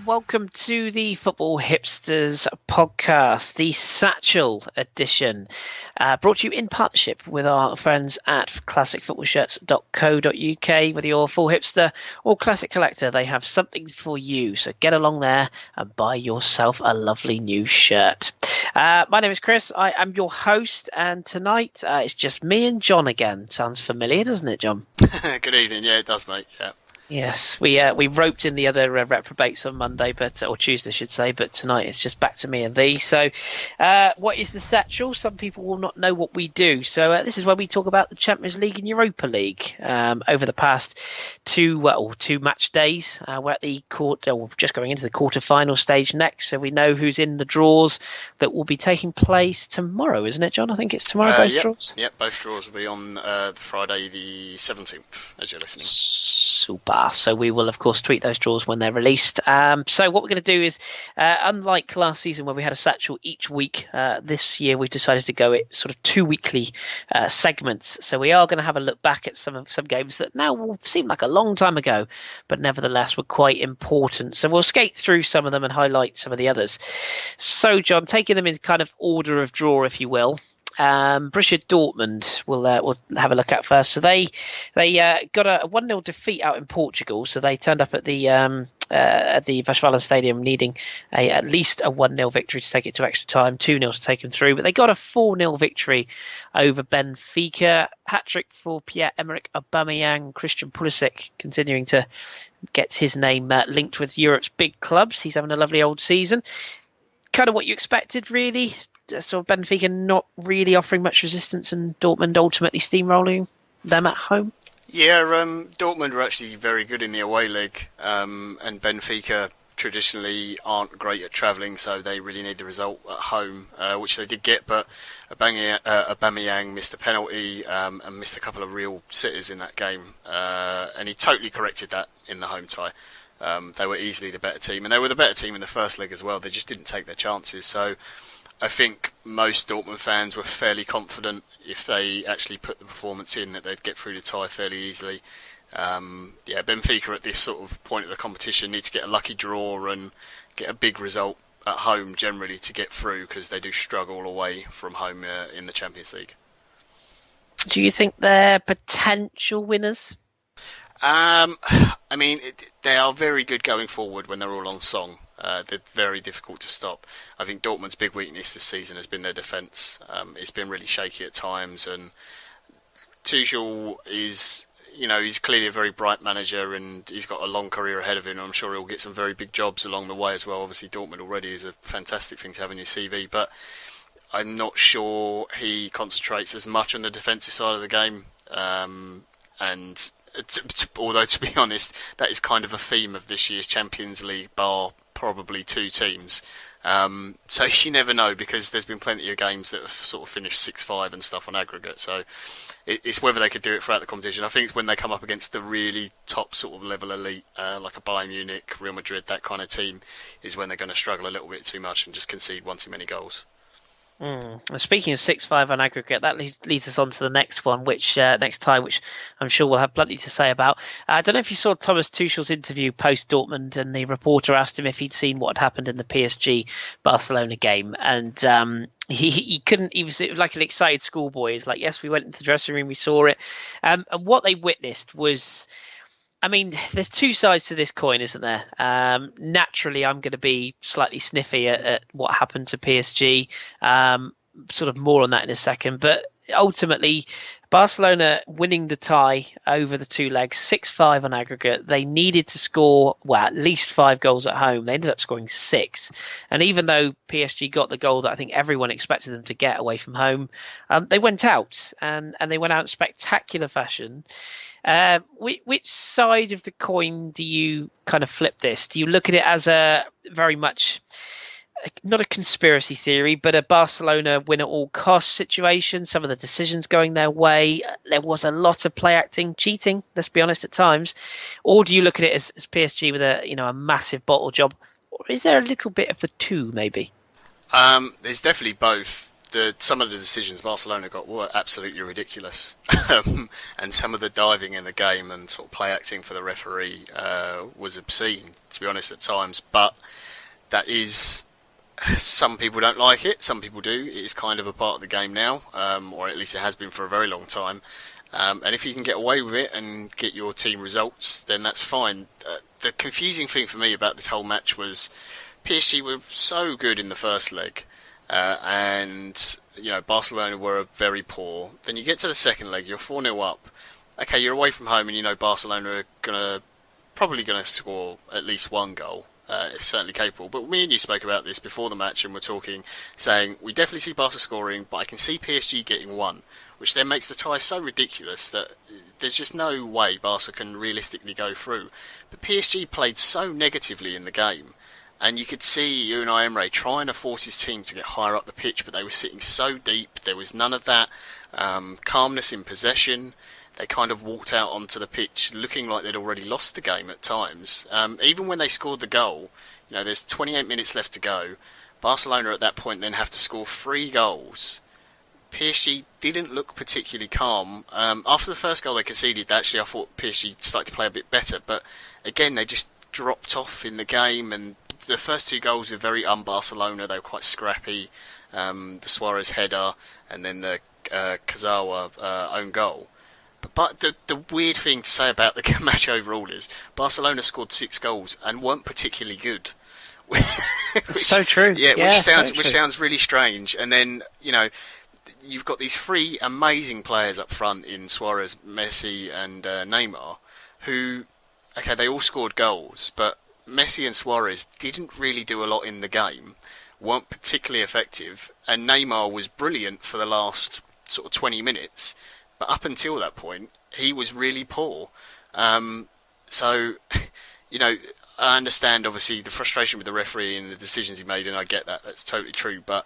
Welcome to the Football Hipsters podcast, the Satchel edition, brought to you in partnership with our friends at classicfootballshirts.co.uk. Whether you're a full hipster or classic collector, they have something for you. So get along there and buy yourself a lovely new shirt. My name is Kris. I am your host, and tonight it's just me and John again. Sounds familiar, doesn't it, John? Good evening. Yeah, it does, mate. Yeah. Yes, we roped in the other reprobates on Monday, or Tuesday, I should say. But tonight it's just back to me and thee. So, what is the Satchel? Some people will not know what we do. So, this is where we talk about the Champions League and Europa League. Over the past two match days, we're at the just going into the quarter-final stage next. So we know who's in the draws that will be taking place tomorrow, isn't it, John? I think it's tomorrow. Both draws. Yep, both draws will be on Friday the 17th, as you're listening. Super. So we will, of course, tweet those draws when they're released. So what we're going to do is, unlike last season where we had a Satchel each week, this year we've decided to go it sort of 2 weekly segments. So we are going to have a look back at some games that now will seem like a long time ago, but nevertheless were quite important. So we'll skate through some of them and highlight some of the others. So, John, taking them in kind of order of draw, if you will. Borussia Dortmund we'll have a look at first. So they got a 1-0 defeat out in Portugal. So they turned up at the Westfalen Stadium needing at least a 1-0 victory to take it to extra time, 2-0 to take them through. But they got a 4-0 victory over Benfica. Hat-trick for Pierre-Emerick Aubameyang. Christian Pulisic continuing to get his name linked with Europe's big clubs. He's having a lovely old season. Kind of what you expected, really. So Benfica not really offering much resistance, and Dortmund ultimately steamrolling them at home. Yeah, Dortmund were actually very good in the away leg, and Benfica traditionally aren't great at travelling, so they really need the result at home, which they did get. But Aubameyang missed a penalty and missed a couple of real sitters in that game, and he totally corrected that in the home tie. They were easily the better team, and they were the better team in the first leg as well. They just didn't take their chances. So I think most Dortmund fans were fairly confident if they actually put the performance in that they'd get through the tie fairly easily. Benfica at this sort of point of the competition need to get a lucky draw and get a big result at home generally to get through, because they do struggle away from home in the Champions League. Do you think they're potential winners? They are very good going forward when they're all on song. They're very difficult to stop. I think Dortmund's big weakness this season has been their defence. It's been really shaky at times, and Tuchel is, he's clearly a very bright manager, and he's got a long career ahead of him. I'm sure he'll get some very big jobs along the way as well. Obviously, Dortmund already is a fantastic thing to have in your CV, but I'm not sure he concentrates as much on the defensive side of the game. Although, to be honest, that is kind of a theme of this year's Champions League, bar probably two teams. So you never know, because there's been plenty of games that have sort of finished 6-5 and stuff on aggregate. So it's whether they could do it throughout the competition. I think it's when they come up against the really top sort of level elite, like a Bayern Munich, Real Madrid, that kind of team, is when they're going to struggle a little bit too much and just concede one too many goals. Speaking of 6-5 on aggregate, that leads us on to the next one, next tie, which I'm sure we'll have plenty to say about. I don't know if you saw Thomas Tuchel's interview post Dortmund, and the reporter asked him if he'd seen what had happened in the PSG Barcelona game, and he couldn't. He was like an excited schoolboy. He's like, "Yes, we went into the dressing room, we saw it," and what they witnessed was, there's two sides to this coin, isn't there? Naturally, I'm going to be slightly sniffy at what happened to PSG. Sort of more on that in a second. But ultimately, Barcelona winning the tie over the two legs, 6-5 on aggregate. They needed to score, well, at least 5 goals at home. They ended up scoring 6. And even though PSG got the goal that I think everyone expected them to get away from home, they went out, and they went out in spectacular fashion. Which side of the coin do you kind of flip this? Do you look at it as a very much, not a conspiracy theory, but a Barcelona win at all costs situation? Some of the decisions going their way. There was a lot of play acting, cheating, let's be honest, at times. Or do you look at it as PSG with a massive bottle job? Or is there a little bit of the two, maybe? There's definitely both. Some of the decisions Barcelona got were absolutely ridiculous, and some of the diving in the game and sort of play acting for the referee was obscene, to be honest, at times. But that is, some people don't like it, some people do. It is kind of a part of the game now, or at least it has been for a very long time. And if you can get away with it and get your team results, then that's fine. The confusing thing for me about this whole match was PSG were so good in the first leg. And Barcelona were very poor. Then you get to the second leg, you're 4-0 up. Okay, you're away from home, and Barcelona are probably gonna score at least one goal. It's certainly capable. But me and you spoke about this before the match, and we're talking, saying we definitely see Barca scoring, but I can see PSG getting one, which then makes the tie so ridiculous that there's just no way Barca can realistically go through. But PSG played so negatively in the game. And you could see Unai Emery trying to force his team to get higher up the pitch, but they were sitting so deep. There was none of that calmness in possession. They kind of walked out onto the pitch looking like they'd already lost the game at times. Even when they scored the goal, there's 28 minutes left to go. Barcelona at that point then have to score 3 goals. PSG didn't look particularly calm. After the first goal they conceded, actually I thought PSG started to play a bit better. But again, they just dropped off in the game, and the first 2 goals were very un-Barcelona. They were quite scrappy. The Suarez header and then the Kazawa own goal. But the weird thing to say about the match overall is Barcelona scored 6 goals and weren't particularly good. So true. Yeah, which sounds really strange. And then you've got these 3 amazing players up front in Suarez, Messi, and Neymar, who, okay, they all scored goals, but Messi and Suarez didn't really do a lot in the game, weren't particularly effective, and Neymar was brilliant for the last sort of 20 minutes, but up until that point, he was really poor. So, I understand obviously the frustration with the referee and the decisions he made, and I get that, that's totally true, but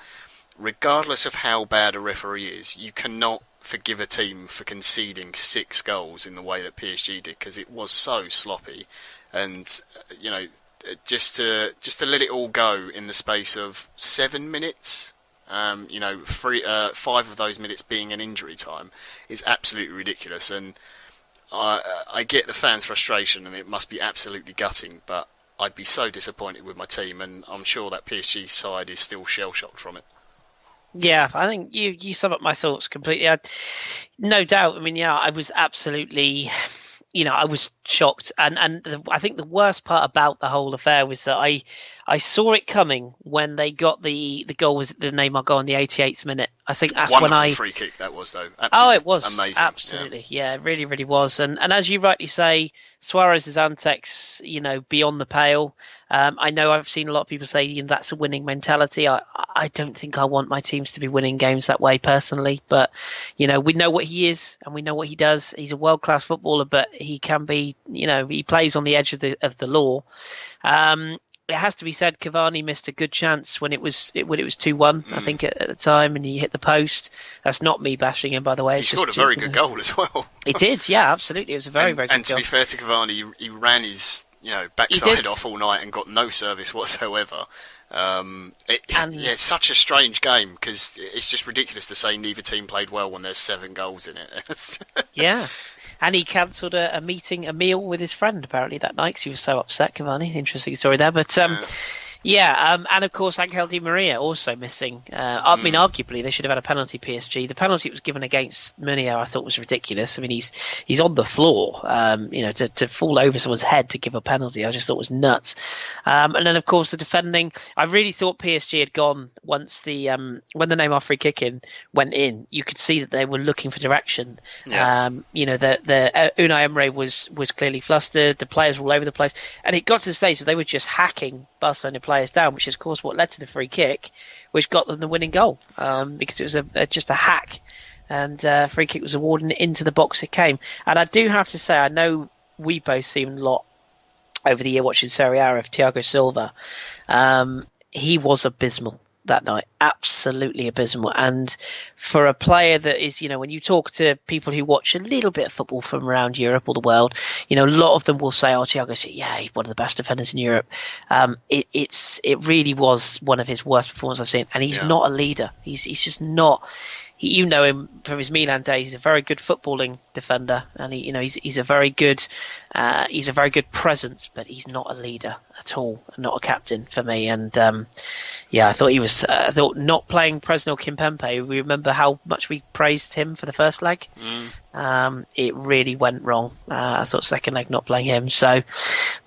regardless of how bad a referee is, you cannot forgive a team for conceding 6 goals in the way that PSG did, because it was so sloppy. And just to let it all go in the space of 7 minutes, 5 of those minutes being an injury time, is absolutely ridiculous. And I get the fans' frustration, and it must be absolutely gutting. But I'd be so disappointed with my team, and I'm sure that PSG side is still shell shocked from it. Yeah, I think you sum up my thoughts completely. No doubt. I mean, I was absolutely. I was shocked, and I think the worst part about the whole affair was that I saw it coming when they got the goal, was the Neymar goal in the 88th minute. I think that's wonderful when free kick that was, though. Absolutely it was amazing. Absolutely, yeah, it really, really was. And as you rightly say, Suarez's antics, beyond the pale. I know I've seen a lot of people say that's a winning mentality. I don't think I want my teams to be winning games that way personally, but we know what he is and we know what he does. He's a world-class footballer, but he can be, he plays on the edge of the law. It has to be said, Cavani missed a good chance when it was 2-1, I think, at the time, and he hit the post. That's not me bashing him, by the way. He scored a very good goal as well. He did, yeah, absolutely. It was a very, very good goal. And to be fair to Cavani, he ran his backside off all night and got no service whatsoever. It's such a strange game, because it's just ridiculous to say neither team played well when there's 7 goals in it. Yeah. And he cancelled a meal with his friend, apparently, that night, because he was so upset, Cavani. Interesting story there. But Yeah, and of course Angel Di Maria also missing. I mean, arguably they should have had a penalty. PSG. The penalty that was given against Meunier, I thought was ridiculous. I mean, he's on the floor. To fall over someone's head to give a penalty, I just thought was nuts. And then of course the defending. I really thought PSG had gone once the when the Neymar free kick in went in. You could see that they were looking for direction. Yeah. The Unai Emery was clearly flustered. The players were all over the place, and it got to the stage that they were just hacking Barcelona players down, which is of course what led to the free kick, which got them the winning goal, because it was just a hack, and free kick was awarded into the box it came. And I do have to say, I know we both seen a lot over the year watching Serie A of Thiago Silva. He was abysmal that night, absolutely abysmal. And for a player that is, when you talk to people who watch a little bit of football from around Europe or the world, a lot of them will say, "Oh, Thiago, yeah, he's one of the best defenders in Europe." It really was one of his worst performances I've seen, and he's not a leader. He's just not. You know him from his Milan days. He's a very good footballing defender, and he's a very good presence, but he's not a leader at all, not a captain for me. And I thought he was. I thought not playing Presnel Kimpembe. We remember how much we praised him for the first leg. It really went wrong. I thought second leg not playing him. So,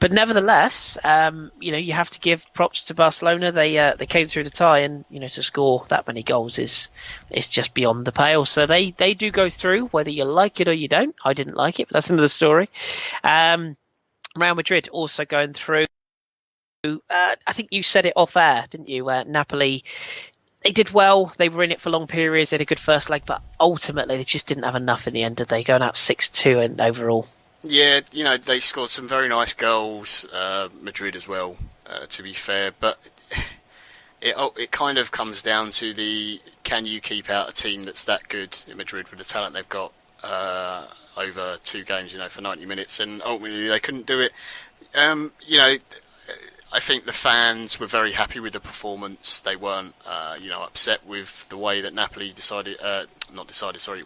but nevertheless, you have to give props to Barcelona. They came through the tie, and to score that many goals is just beyond the pale. So they do go through, whether you like it or you don't. I didn't like it, but that's another story. Real Madrid also going through. I think you said it off air, didn't you? Napoli, they did well. They were in it for long periods. They had a good first leg, but ultimately they just didn't have enough in the end, did they? Going out 6-2 and overall. Yeah, they scored some very nice goals, Madrid as well, to be fair. But it kind of comes down to can you keep out a team that's that good in Madrid with the talent they've got over two games, for 90 minutes, and ultimately they couldn't do it. I think the fans were very happy with the performance. They weren't, upset with the way that Napoli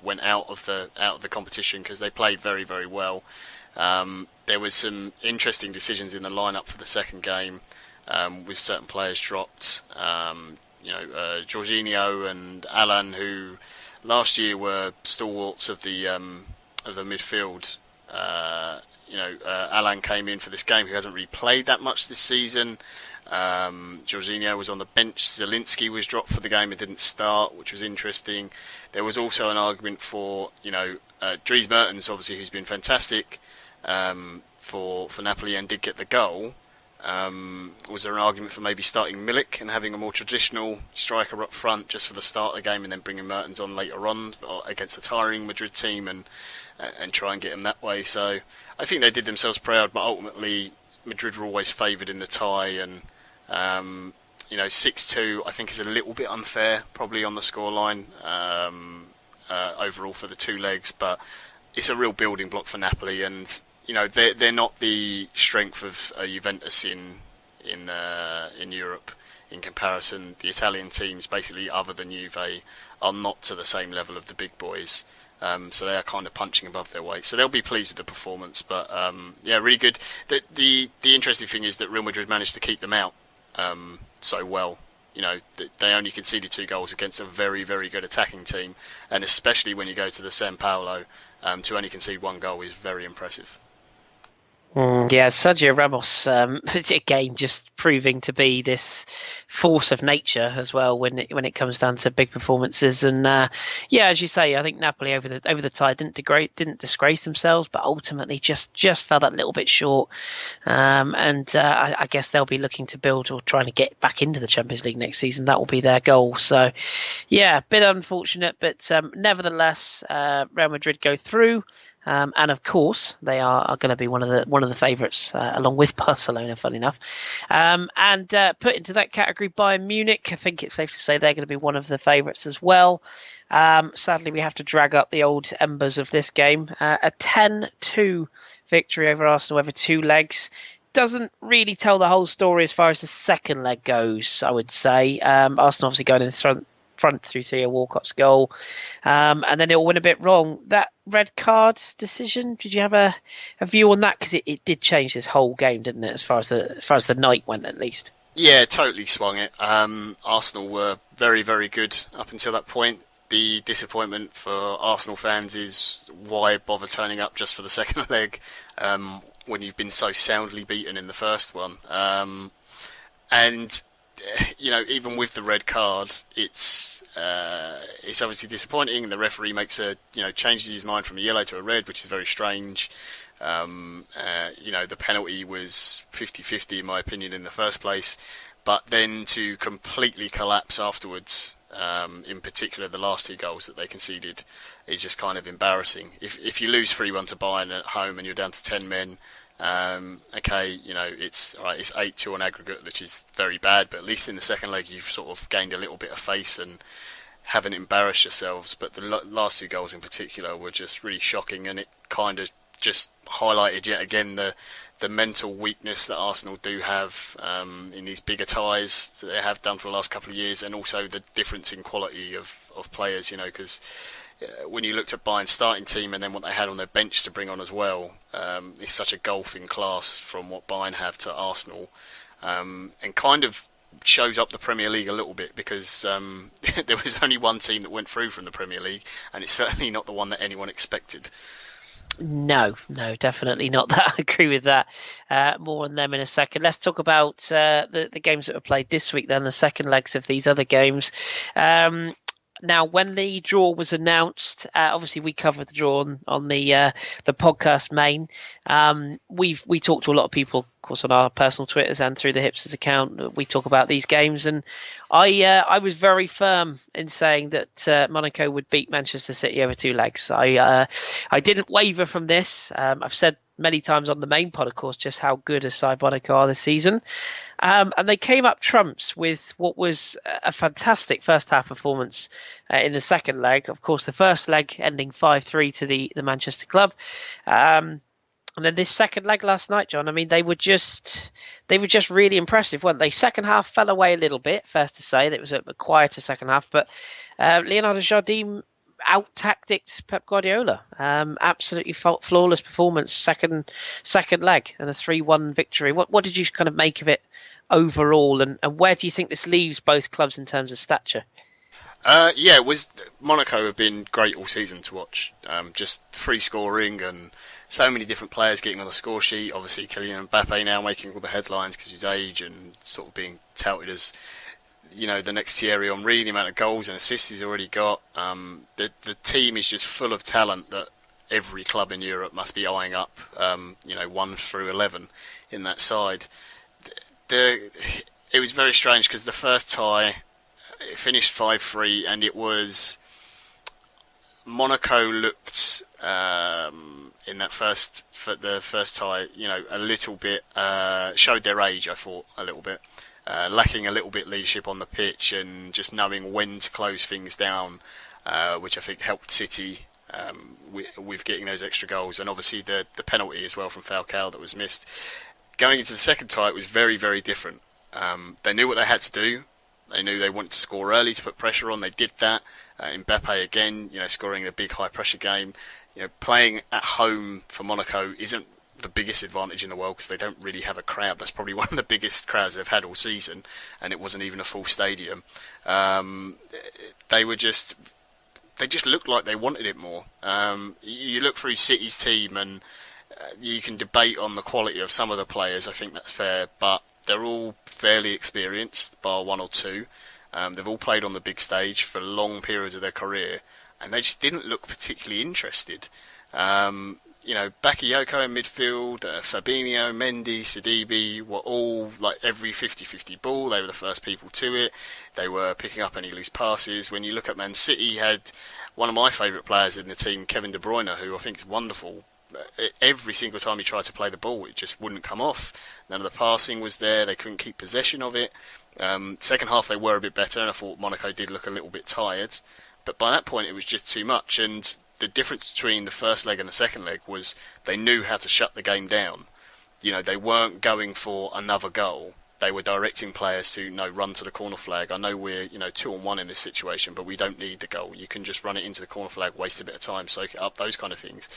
went out of the competition, because they played very, very well. There was some interesting decisions in the lineup for the second game, with certain players dropped. Jorginho and Alan, who last year were stalwarts of the midfield. Alan came in for this game, who hasn't really played that much this season. Jorginho was on the bench. Zielinski was dropped for the game and didn't start, which was interesting. There was also an argument for, Dries Mertens, obviously, who's been fantastic for Napoli and did get the goal. Was there an argument for maybe starting Milik and having a more traditional striker up front just for the start of the game, and then bringing Mertens on later on against a tiring Madrid team and try and get him that way? So I think they did themselves proud, but ultimately Madrid were always favoured in the tie, and 6-2 I think is a little bit unfair probably on the scoreline overall for the two legs, but it's a real building block for Napoli, and they're not the strength of Juventus in Europe in comparison. The Italian teams, basically other than Juve, are not to the same level of the big boys. So they are kind of punching above their weight. So they'll be pleased with the performance. But really good. The interesting thing is that Real Madrid managed to keep them out so well. They only conceded 2 goals against a very, very good attacking team, and especially when you go to the San Paolo, to only concede 1 goal is very impressive. Sergio Ramos, again, just proving to be this force of nature as well when it comes down to big performances. And as you say, I think Napoli over the tie didn't disgrace themselves, but ultimately just fell that little bit short. I guess they'll be looking to build or trying to get back into the Champions League next season. That will be their goal. So, a bit unfortunate, but nevertheless, Real Madrid go through. And of course, they are going to be one of the favourites, along with Barcelona, funny enough. And put into that category, Bayern Munich, I think it's safe to say they're going to be one of the favourites as well. Sadly, we have to drag up the old embers of this game. A 10-2 victory over Arsenal over 2 legs. Doesn't really tell the whole story as far as the second leg goes, I would say. Arsenal obviously going in the front through Theo Walcott's goal, and then it all went a bit wrong. That red card decision, did you have a view on that? Because it did change this whole game, didn't it? As far as the night went, at least. Yeah, totally swung it. Arsenal were very, very good up until that point. The disappointment for Arsenal fans is why bother turning up just for the second leg when you've been so soundly beaten in the first one. And even with the red card, it's obviously disappointing. The referee changes his mind from a yellow to a red, which is very strange. The penalty was 50-50 in my opinion in the first place, but then to completely collapse afterwards, in particular the last two goals that they conceded, is just kind of embarrassing. If you lose 3-1 to Bayern at home and you're down to 10 men, it's all right, it's 8-2 on aggregate, which is very bad, but at least in the second leg you've sort of gained a little bit of face and haven't embarrassed yourselves. But the last two goals in particular were just really shocking, and it kind of just highlighted yet again the mental weakness that Arsenal do have in these bigger ties that they have done for the last couple of years, and also the difference in quality of players, because when you looked at Bayern's starting team and then what they had on their bench to bring on as well, it's such a gulf in class from what Bayern have to Arsenal, and kind of shows up the Premier League a little bit, because there was only one team that went through from the Premier League, and it's certainly not the one that anyone expected. No, definitely not that. I agree with that. More on them in a second. Let's talk about the games that were played this week then, the second legs of these other games. Now, when the draw was announced, obviously we covered the draw on the podcast main. We talked to a lot of people, of course, on our personal Twitters and through the Hipsters account. We talk about these games, and I was very firm in saying that Monaco would beat Manchester City over two legs. I didn't waver from this. I've said many times on the main pod, of course, just how good a side Monaco are this season. And they came up trumps with what was a fantastic first half performance in the second leg. Of course, the first leg ending 5-3 to the Manchester club. And then this second leg last night, John, I mean, they were just really impressive, weren't they? Second half fell away a little bit, first to say. That was a quieter second half. But Leonardo Jardim out-tacticked Pep Guardiola. Absolutely flawless performance, second leg, and a 3-1 victory. What did you kind of make of it overall, and where do you think this leaves both clubs in terms of stature? It was. Monaco have been great all season to watch. Just free scoring and so many different players getting on the score sheet. Obviously, Kylian Mbappe now making all the headlines because of his age and sort of being touted as the next Thierry Henry, the amount of goals and assists he's already got. The team is just full of talent that every club in Europe must be eyeing up. 1 through 11 in that side. It was very strange because the first tie, it finished 5-3, and it was Monaco looked in that first tie, a little bit showed their age. I thought a little bit. Lacking a little bit leadership on the pitch and just knowing when to close things down, which I think helped City with getting those extra goals, and obviously the penalty as well from Falcao that was missed. Going into the second tie, it was very, very different. They knew what they had to do. They knew they wanted to score early to put pressure on. They did that. Mbappe again, scoring a big high pressure game. Playing at home for Monaco isn't the biggest advantage in the world because they don't really have a crowd. That's probably one of the biggest crowds they've had all season, and it wasn't even a full stadium. They just looked like they wanted it more. You look through City's team and you can debate on the quality of some of the players. I think that's fair, but they're all fairly experienced, bar one or two. They've all played on the big stage for long periods of their career, and they just didn't look particularly interested. Bakayoko in midfield, Fabinho, Mendy, Sidibe were all like every 50-50 ball. They were the first people to it. They were picking up any loose passes. When you look at Man City, had one of my favourite players in the team, Kevin De Bruyne, who I think is wonderful. Every single time he tried to play the ball, it just wouldn't come off. None of the passing was there. They couldn't keep possession of it. Second half, they were a bit better, and I thought Monaco did look a little bit tired. But by that point, it was just too much. And the difference between the first leg and the second leg was they knew how to shut the game down. They weren't going for another goal. They were directing players to run to the corner flag. I know we're 2-on-1 in this situation, but we don't need the goal. You can just run it into the corner flag, waste a bit of time, soak it up, those kind of things,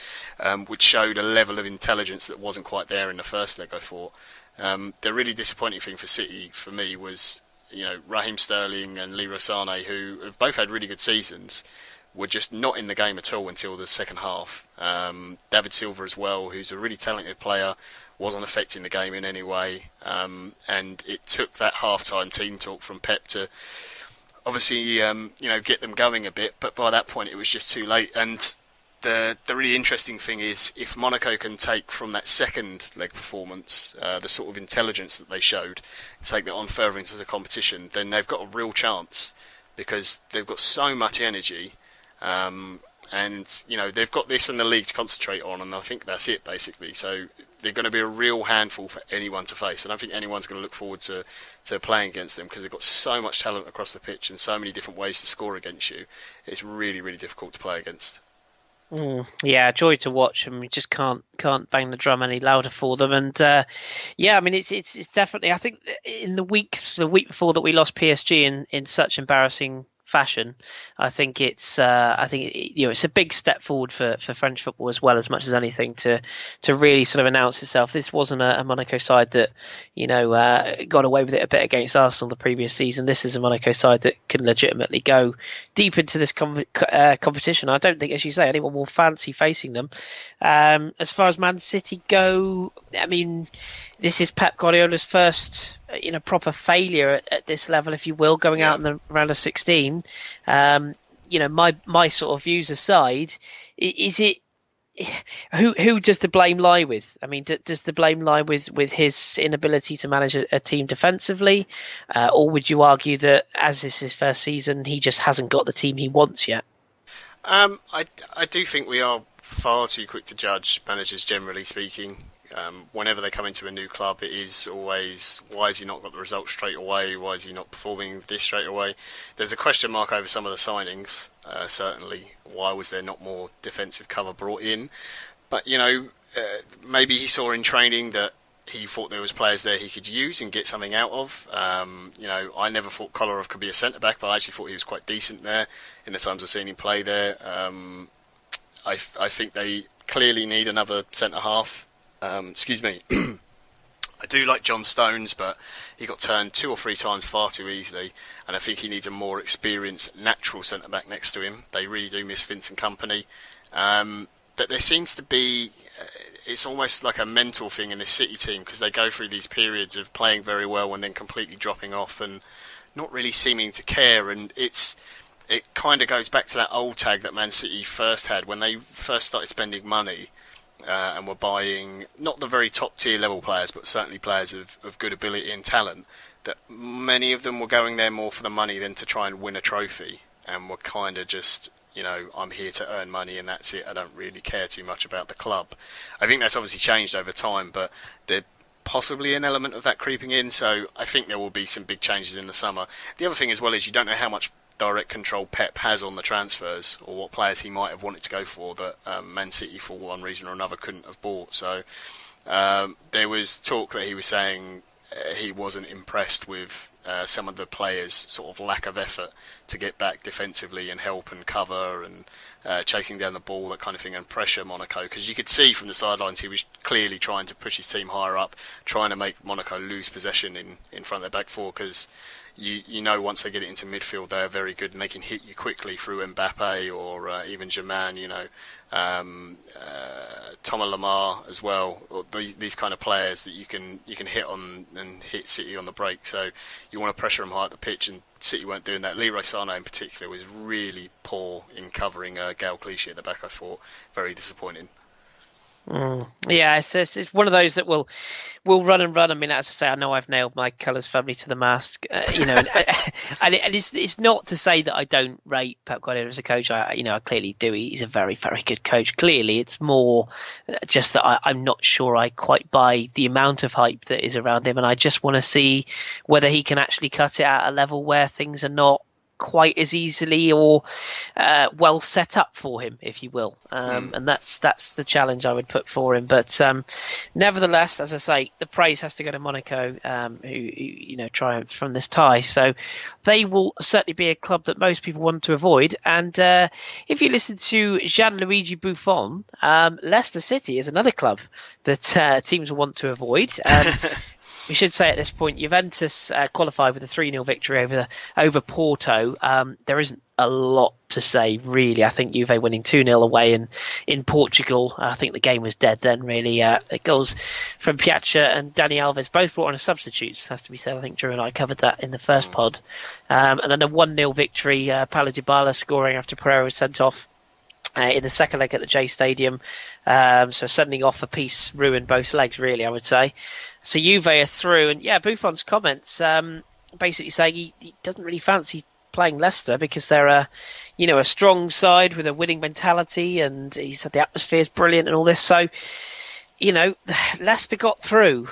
which showed a level of intelligence that wasn't quite there in the first leg, I thought. The really disappointing thing for City, for me, was Raheem Sterling and Leroy Sané, who have both had really good seasons, were just not in the game at all until the second half. David Silva as well, who's a really talented player, wasn't affecting the game in any way. And it took that half-time team talk from Pep to obviously get them going a bit. But by that point, it was just too late. And the really interesting thing is, if Monaco can take from that second leg performance the sort of intelligence that they showed, take that on further into the competition, then they've got a real chance, because they've got so much energy. And they've got this in the league to concentrate on, and I think that's it basically. So they're going to be a real handful for anyone to face. I don't think anyone's going to look forward to playing against them, because they've got so much talent across the pitch and so many different ways to score against you. It's really, really difficult to play against. Yeah, joy to watch, and we just can't bang the drum any louder for them. And it's definitely, I think in the week before that we lost PSG in such embarrassing fashion, I think it's a big step forward for French football as well, as much as anything, to really sort of announce itself. This wasn't a Monaco side that got away with it a bit against Arsenal the previous season. This is a Monaco side that can legitimately go deep into this competition. I don't think, as you say, anyone will fancy facing them. As far as Man City go, I mean, this is Pep Guardiola's first proper failure at this level, if you will, going out in the round of 16. My sort of views aside, is it who does the blame lie with? I mean, does the blame lie with his inability to manage a team defensively, or would you argue that as this is his first season, he just hasn't got the team he wants yet? I do think we are far too quick to judge managers, generally speaking. Whenever they come into a new club, it is always, why has he not got the results straight away? Why is he not performing this straight away? There's a question mark over some of the signings, certainly. Why was there not more defensive cover brought in? But, maybe he saw in training that he thought there was players there he could use and get something out of. I never thought Kolarov could be a centre-back, but I actually thought he was quite decent there in the times I've seen him play there. I think they clearly need another centre-half. Excuse me. I do like John Stones, but he got turned 2 or 3 times far too easily, and I think he needs a more experienced, natural centre-back next to him. They really do miss Vincent Kompany. But there seems to be, it's almost like a mental thing in this City team, because they go through these periods of playing very well and then completely dropping off and not really seeming to care. And it kind of goes back to that old tag that Man City first had when they first started spending money. And were buying not the very top tier level players, but certainly players of good ability and talent, that many of them were going there more for the money than to try and win a trophy, and were kind of just, I'm here to earn money and that's it. I don't really care too much about the club. I think that's obviously changed over time, but there's possibly an element of that creeping in, so I think there will be some big changes in the summer. The other thing as well is you don't know how much direct control Pep has on the transfers, or what players he might have wanted to go for that Man City, for one reason or another, couldn't have bought. So there was talk that he was saying he wasn't impressed with some of the players' sort of lack of effort to get back defensively and help and cover and chasing down the ball, that kind of thing, and pressure Monaco, because you could see from the sidelines he was clearly trying to push his team higher up, trying to make Monaco lose possession in front of their back four, because once they get it into midfield, they're very good and they can hit you quickly through Mbappe or even Germain, Thomas Lemar as well, or these kind of players that you can hit on and hit City on the break. So you want to pressure them high at the pitch, and City weren't doing that. Leroy Sané in particular was really poor in covering Gael Clichy at the back, I thought. Very disappointing. Yeah, it's one of those that will run and run. I mean, as I say, I know I've nailed my colours firmly to the mast, and it's not to say that I don't rate Pep Guardiola as a coach. I clearly do. He's a very, very good coach. Clearly, it's more just that I'm not sure I quite buy the amount of hype that is around him, and I just want to see whether he can actually cut it at a level where things are not quite as easily or well set up for him, if you will, and that's the challenge I would put for him. But nevertheless, as I say, the praise has to go to Monaco, who triumphed from this tie. So they will certainly be a club that most people want to avoid. And if you listen to Gianluigi Buffon, Leicester City is another club that teams will want to avoid. We should say at this point, Juventus qualified with a 3-0 victory over Porto. There isn't a lot to say, really. I think Juve winning 2-0 away in Portugal. I think the game was dead then, really. The goals from Piazza and Dani Alves both brought on as substitutes, has to be said. I think Drew and I covered that in the first pod. And then a 1-0 victory, Paulo Dybala scoring after Pereira was sent off in the second leg at the J Stadium. So sending off a piece ruined both legs, really, I would say. So Juve are through, and yeah, Buffon's comments basically saying he doesn't really fancy playing Leicester because they're a strong side with a winning mentality, and he said the atmosphere is brilliant and all this. So, Leicester got through.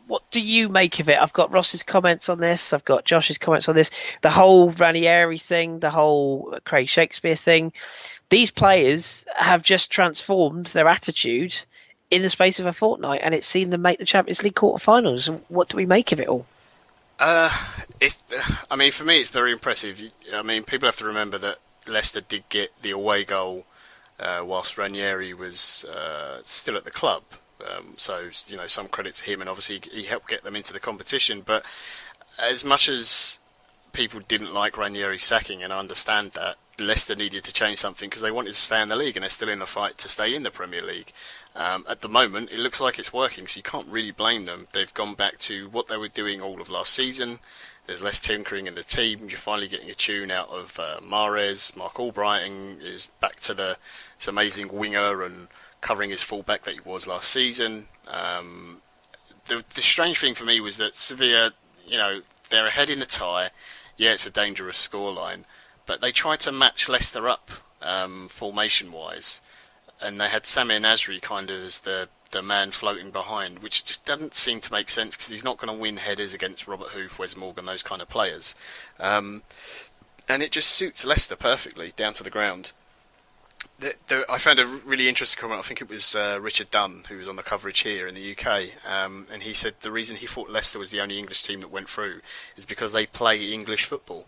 What do you make of it? I've got Ross's comments on this. I've got Josh's comments on this. The whole Ranieri thing, the whole Craig Shakespeare thing. These players have just transformed their attitude in the space of a fortnight, and it's seen them make the Champions League quarterfinals. What do we make of it all? For me, it's very impressive. People have to remember that Leicester did get the away goal whilst Ranieri was still at the club. Some credit to him, and obviously he helped get them into the competition. But as much as people didn't like Ranieri sacking, and I understand that, Leicester needed to change something because they wanted to stay in the league, and they're still in the fight to stay in the Premier League. At the moment, it looks like it's working, so you can't really blame them. They've gone back to what they were doing all of last season. There's less tinkering in the team. You're finally getting a tune out of Mahrez. Mark Albrighton is back to this amazing winger and covering his fullback that he was last season. The strange thing for me was that Sevilla, they're ahead in the tie. Yeah, it's a dangerous scoreline, but they tried to match Leicester up formation-wise, and they had Samir Nasri kind of as the man floating behind, which just doesn't seem to make sense because he's not going to win headers against Robert Huth, Wes Morgan, those kind of players. And it just suits Leicester perfectly, down to the ground. I found a really interesting comment. I think it was Richard Dunn, who was on the coverage here in the UK, and he said the reason he thought Leicester was the only English team that went through is because they play English football.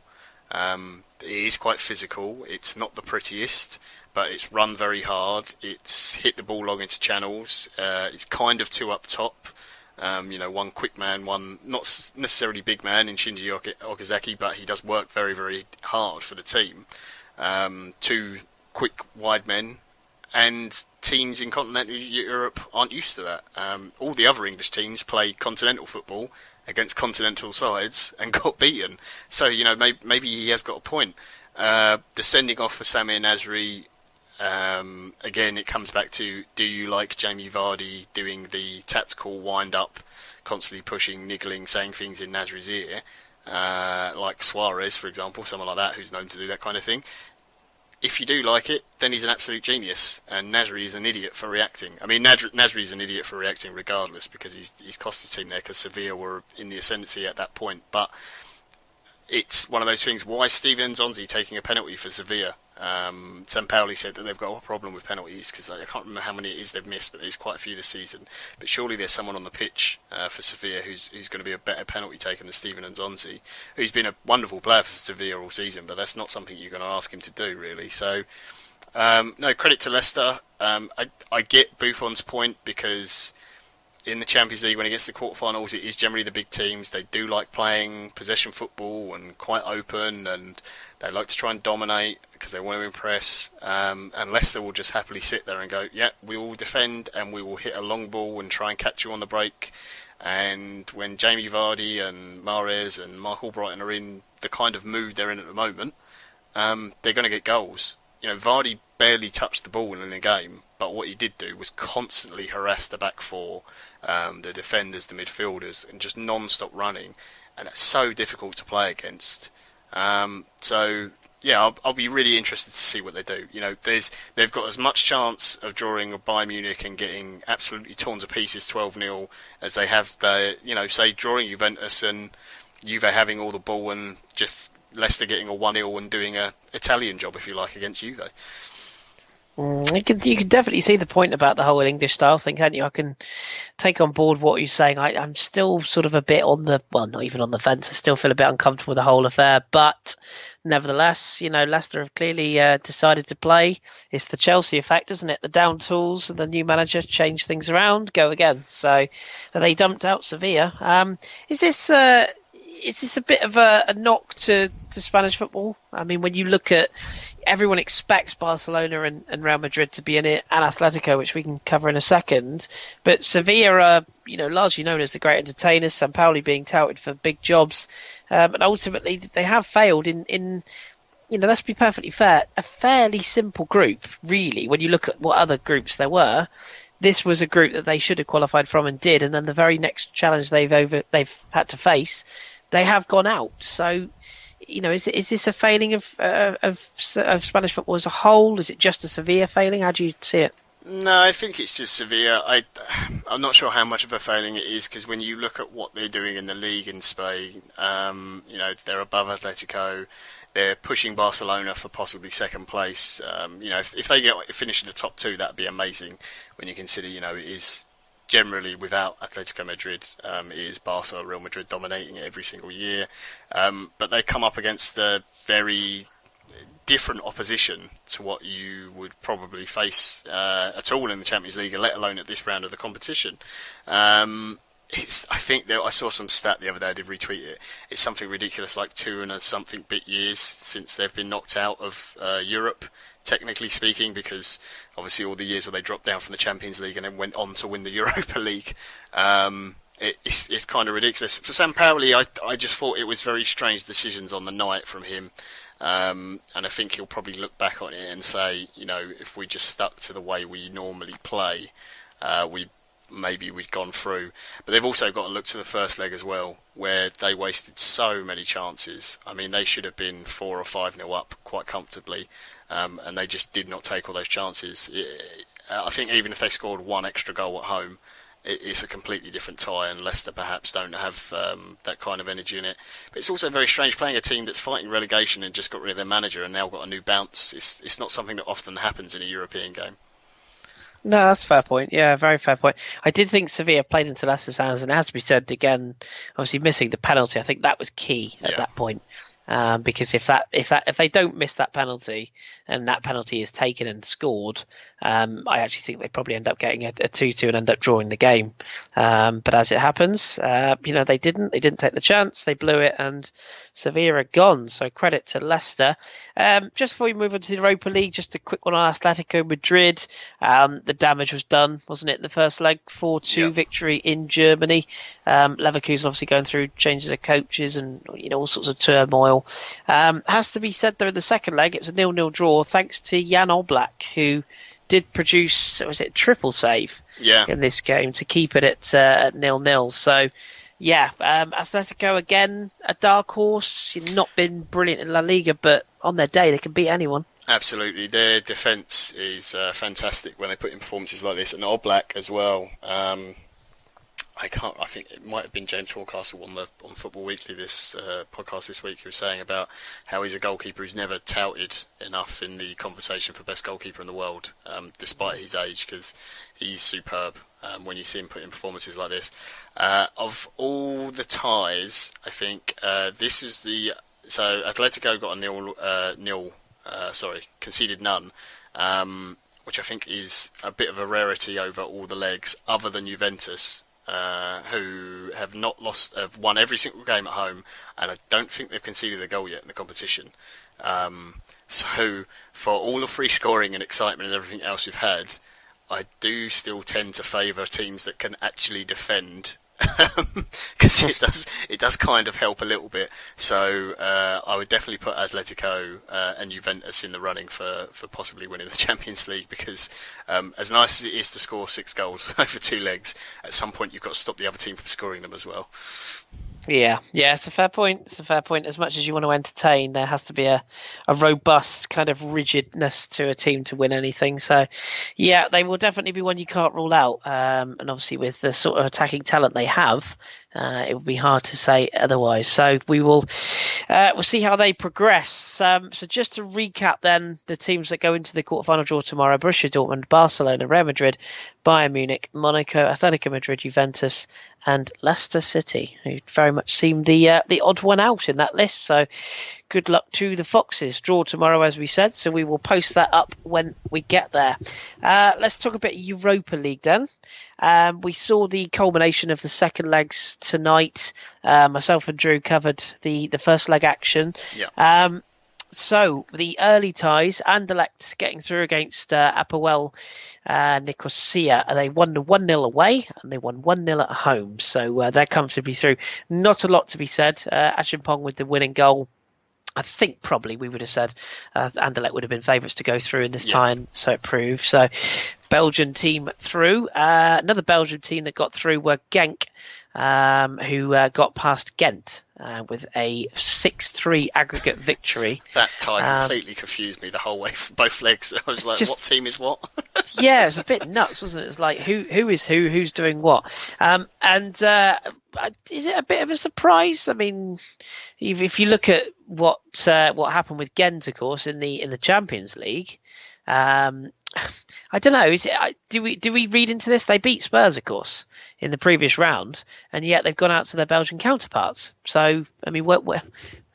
It is quite physical. It's not the prettiest, but it's run very hard. It's hit the ball long into channels. It's kind of two up top. One quick man, one not necessarily big man in Shinji Okazaki, but he does work very, very hard for the team. Two quick wide men, and teams in continental Europe aren't used to that. All the other English teams play continental football against continental sides and got beaten. So, maybe he has got a point. The sending off for Samir Nasri, again, it comes back to, do you like Jamie Vardy doing the tactical wind-up, constantly pushing, niggling, saying things in Nasri's ear, like Suarez, for example, someone like that who's known to do that kind of thing? If you do like it, then he's an absolute genius, and Nasri is an idiot for reacting. Nasri is an idiot for reacting regardless, because he's cost his team there because Sevilla were in the ascendancy at that point. But it's one of those things. Why is Steven Nzonzi taking a penalty for Sevilla? Sampaoli said that they've got a problem with penalties because I can't remember how many it is they've missed, but there's quite a few this season. But surely there's someone on the pitch for Sevilla who's going to be a better penalty taker than Steven Nzonzi, who's been a wonderful player for Sevilla all season, but that's not something you're going to ask him to do, really. So, no, credit to Leicester. I get Buffon's point because in the Champions League, when it gets to the quarterfinals, it is generally the big teams. They do like playing possession football and quite open, and they like to try and dominate because they want to impress. And Leicester will just happily sit there and go, yeah, we will defend and we will hit a long ball and try and catch you on the break. And when Jamie Vardy and Mahrez and Mark Albrighton are in the kind of mood they're in at the moment, they're going to get goals. Vardy barely touched the ball in the game, but what he did do was constantly harass the back four, the defenders, the midfielders, and just non-stop running. And it's so difficult to play against. I'll be really interested to see what they do. They've got as much chance of drawing Bayern Munich and getting absolutely torn to pieces 12-0 as they have say drawing Juventus and Juve having all the ball and just Leicester getting a 1-0 and doing a Italian job, if you like, against Juve. You can definitely see the point about the whole English style thing, can't you? I can take on board what you're saying. I'm still sort of a bit on the, well, not even on the fence. I still feel a bit uncomfortable with the whole affair, but nevertheless, Leicester have clearly decided to play. It's the Chelsea effect, isn't it? The down tools and the new manager change things around, go again. So they dumped out Sevilla. Is this a bit of a knock to Spanish football? I mean, when you look at, everyone expects Barcelona and Real Madrid to be in it, and Atletico, which we can cover in a second. But Sevilla are, largely known as the great entertainers, San Pauli being touted for big jobs. And ultimately, they have failed in let's be perfectly fair, a fairly simple group, really. When you look at what other groups there were, this was a group that they should have qualified from and did. And then the very next challenge they've had to face, they have gone out. So, is this a failing of Spanish football as a whole? Is it just a Sevilla failing? How do you see it? No, I think it's just Sevilla. I'm not sure how much of a failing it is, because when you look at what they're doing in the league in Spain, they're above Atletico. They're pushing Barcelona for possibly second place. If they finish in the top two, that'd be amazing. When you consider, it is generally, without Atletico Madrid, it is Barca or Real Madrid dominating it every single year. But they come up against a very different opposition to what you would probably face at all in the Champions League, let alone at this round of the competition. I think I saw some stat the other day, I did retweet it. It's something ridiculous, like 2 and something bit years since they've been knocked out of Europe, technically speaking, because obviously all the years where they dropped down from the Champions League and then went on to win the Europa League. It's kind of ridiculous. For San Pauli, I just thought it was very strange decisions on the night from him. And I think he'll probably look back on it and say, if we just stuck to the way we normally play, we'd gone through. But they've also got to look to the first leg as well, where they wasted so many chances. I mean, they should have been 4 or 5-0 up quite comfortably, and they just did not take all those chances. I think even if they scored one extra goal at home, it's a completely different tie, and Leicester perhaps don't have that kind of energy in it. But it's also very strange playing a team that's fighting relegation and just got rid of their manager and now got a new bounce. It's not something that often happens in a European game. No, that's a fair point. Yeah, very fair point. I did think Sevilla played into Leicester's hands, and it has to be said again, obviously missing the penalty, I think that was key at that point. Because if they don't miss that penalty and that penalty is taken and scored, I actually think they probably end up getting a 2-2 and end up drawing the game. But as it happens, they didn't take the chance, they blew it, and Sevilla are gone. So credit to Leicester. Just before we move on to the Europa League, just a quick one on Atletico Madrid. The damage was done, wasn't it? In the first leg, 4-2 victory in Germany. Leverkusen obviously going through changes of coaches and all sorts of turmoil. Has to be said though, in the second leg, it was a 0-0 draw thanks to Jan Oblak, who did produce, was it triple save in this game to keep it at 0-0. So, Atletico again, a dark horse. You've not been brilliant in La Liga, but on their day, they can beat anyone. Absolutely. Their defence is fantastic when they put in performances like this. And Oblak as well. I think it might have been James Horncastle on Football Weekly, this podcast this week, who was saying about how he's a goalkeeper who's never touted enough in the conversation for best goalkeeper in the world, despite his age, because he's superb when you see him put in performances like this. Of all the ties, I think this is so Atletico got conceded none, which I think is a bit of a rarity over all the legs, other than Juventus, who have won every single game at home, and I don't think they've conceded a goal yet in the competition. So for all the free scoring and excitement and everything else we've had, I do still tend to favour teams that can actually defend, because it does kind of help a little bit. So I would definitely put Atletico and Juventus in the running for possibly winning the Champions League, because as nice as it is to score 6 goals over 2 legs, at some point you've got to stop the other team from scoring them as well. Yeah, it's a fair point. It's a fair point. As much as you want to entertain, there has to be a robust kind of rigidness to a team to win anything. So, yeah, they will definitely be one you can't rule out. And obviously with the sort of attacking talent they have, It would be hard to say otherwise. So we'll see how they progress. So just to recap then, the teams that go into the quarterfinal draw tomorrow: Borussia Dortmund, Barcelona, Real Madrid, Bayern Munich, Monaco, Atletico Madrid, Juventus, and Leicester City, who very much seemed the odd one out in that list. So good luck to the Foxes. Draw tomorrow, as we said, so we will post that up when we get there. Let's talk a bit Europa League then. We saw the culmination of the second legs tonight. Myself and Drew covered the first leg action. Yeah. So the early ties, Anderlecht getting through against Apoel Nicosia. They won 1-0 away and they won 1-0 at home. So they're comfortably through. Not a lot to be said. Achimpong with the winning goal. I think probably we would have said Anderlecht would have been favourites to go through in this tie, and so it proved. So Belgian team through. Another Belgian team that got through were Genk, who got past Ghent with a 6-3 aggregate victory. That tie completely confused me the whole way for both legs. I was like, what team is what? Yeah, it's a bit nuts, wasn't it? It's like who is who's doing what. Is it a bit of a surprise? I mean, if you look at what happened with Ghent, of course, in the Champions League, I don't know. Do we read into this? They beat Spurs, of course, in the previous round, and yet they've gone out to their Belgian counterparts. So, I mean,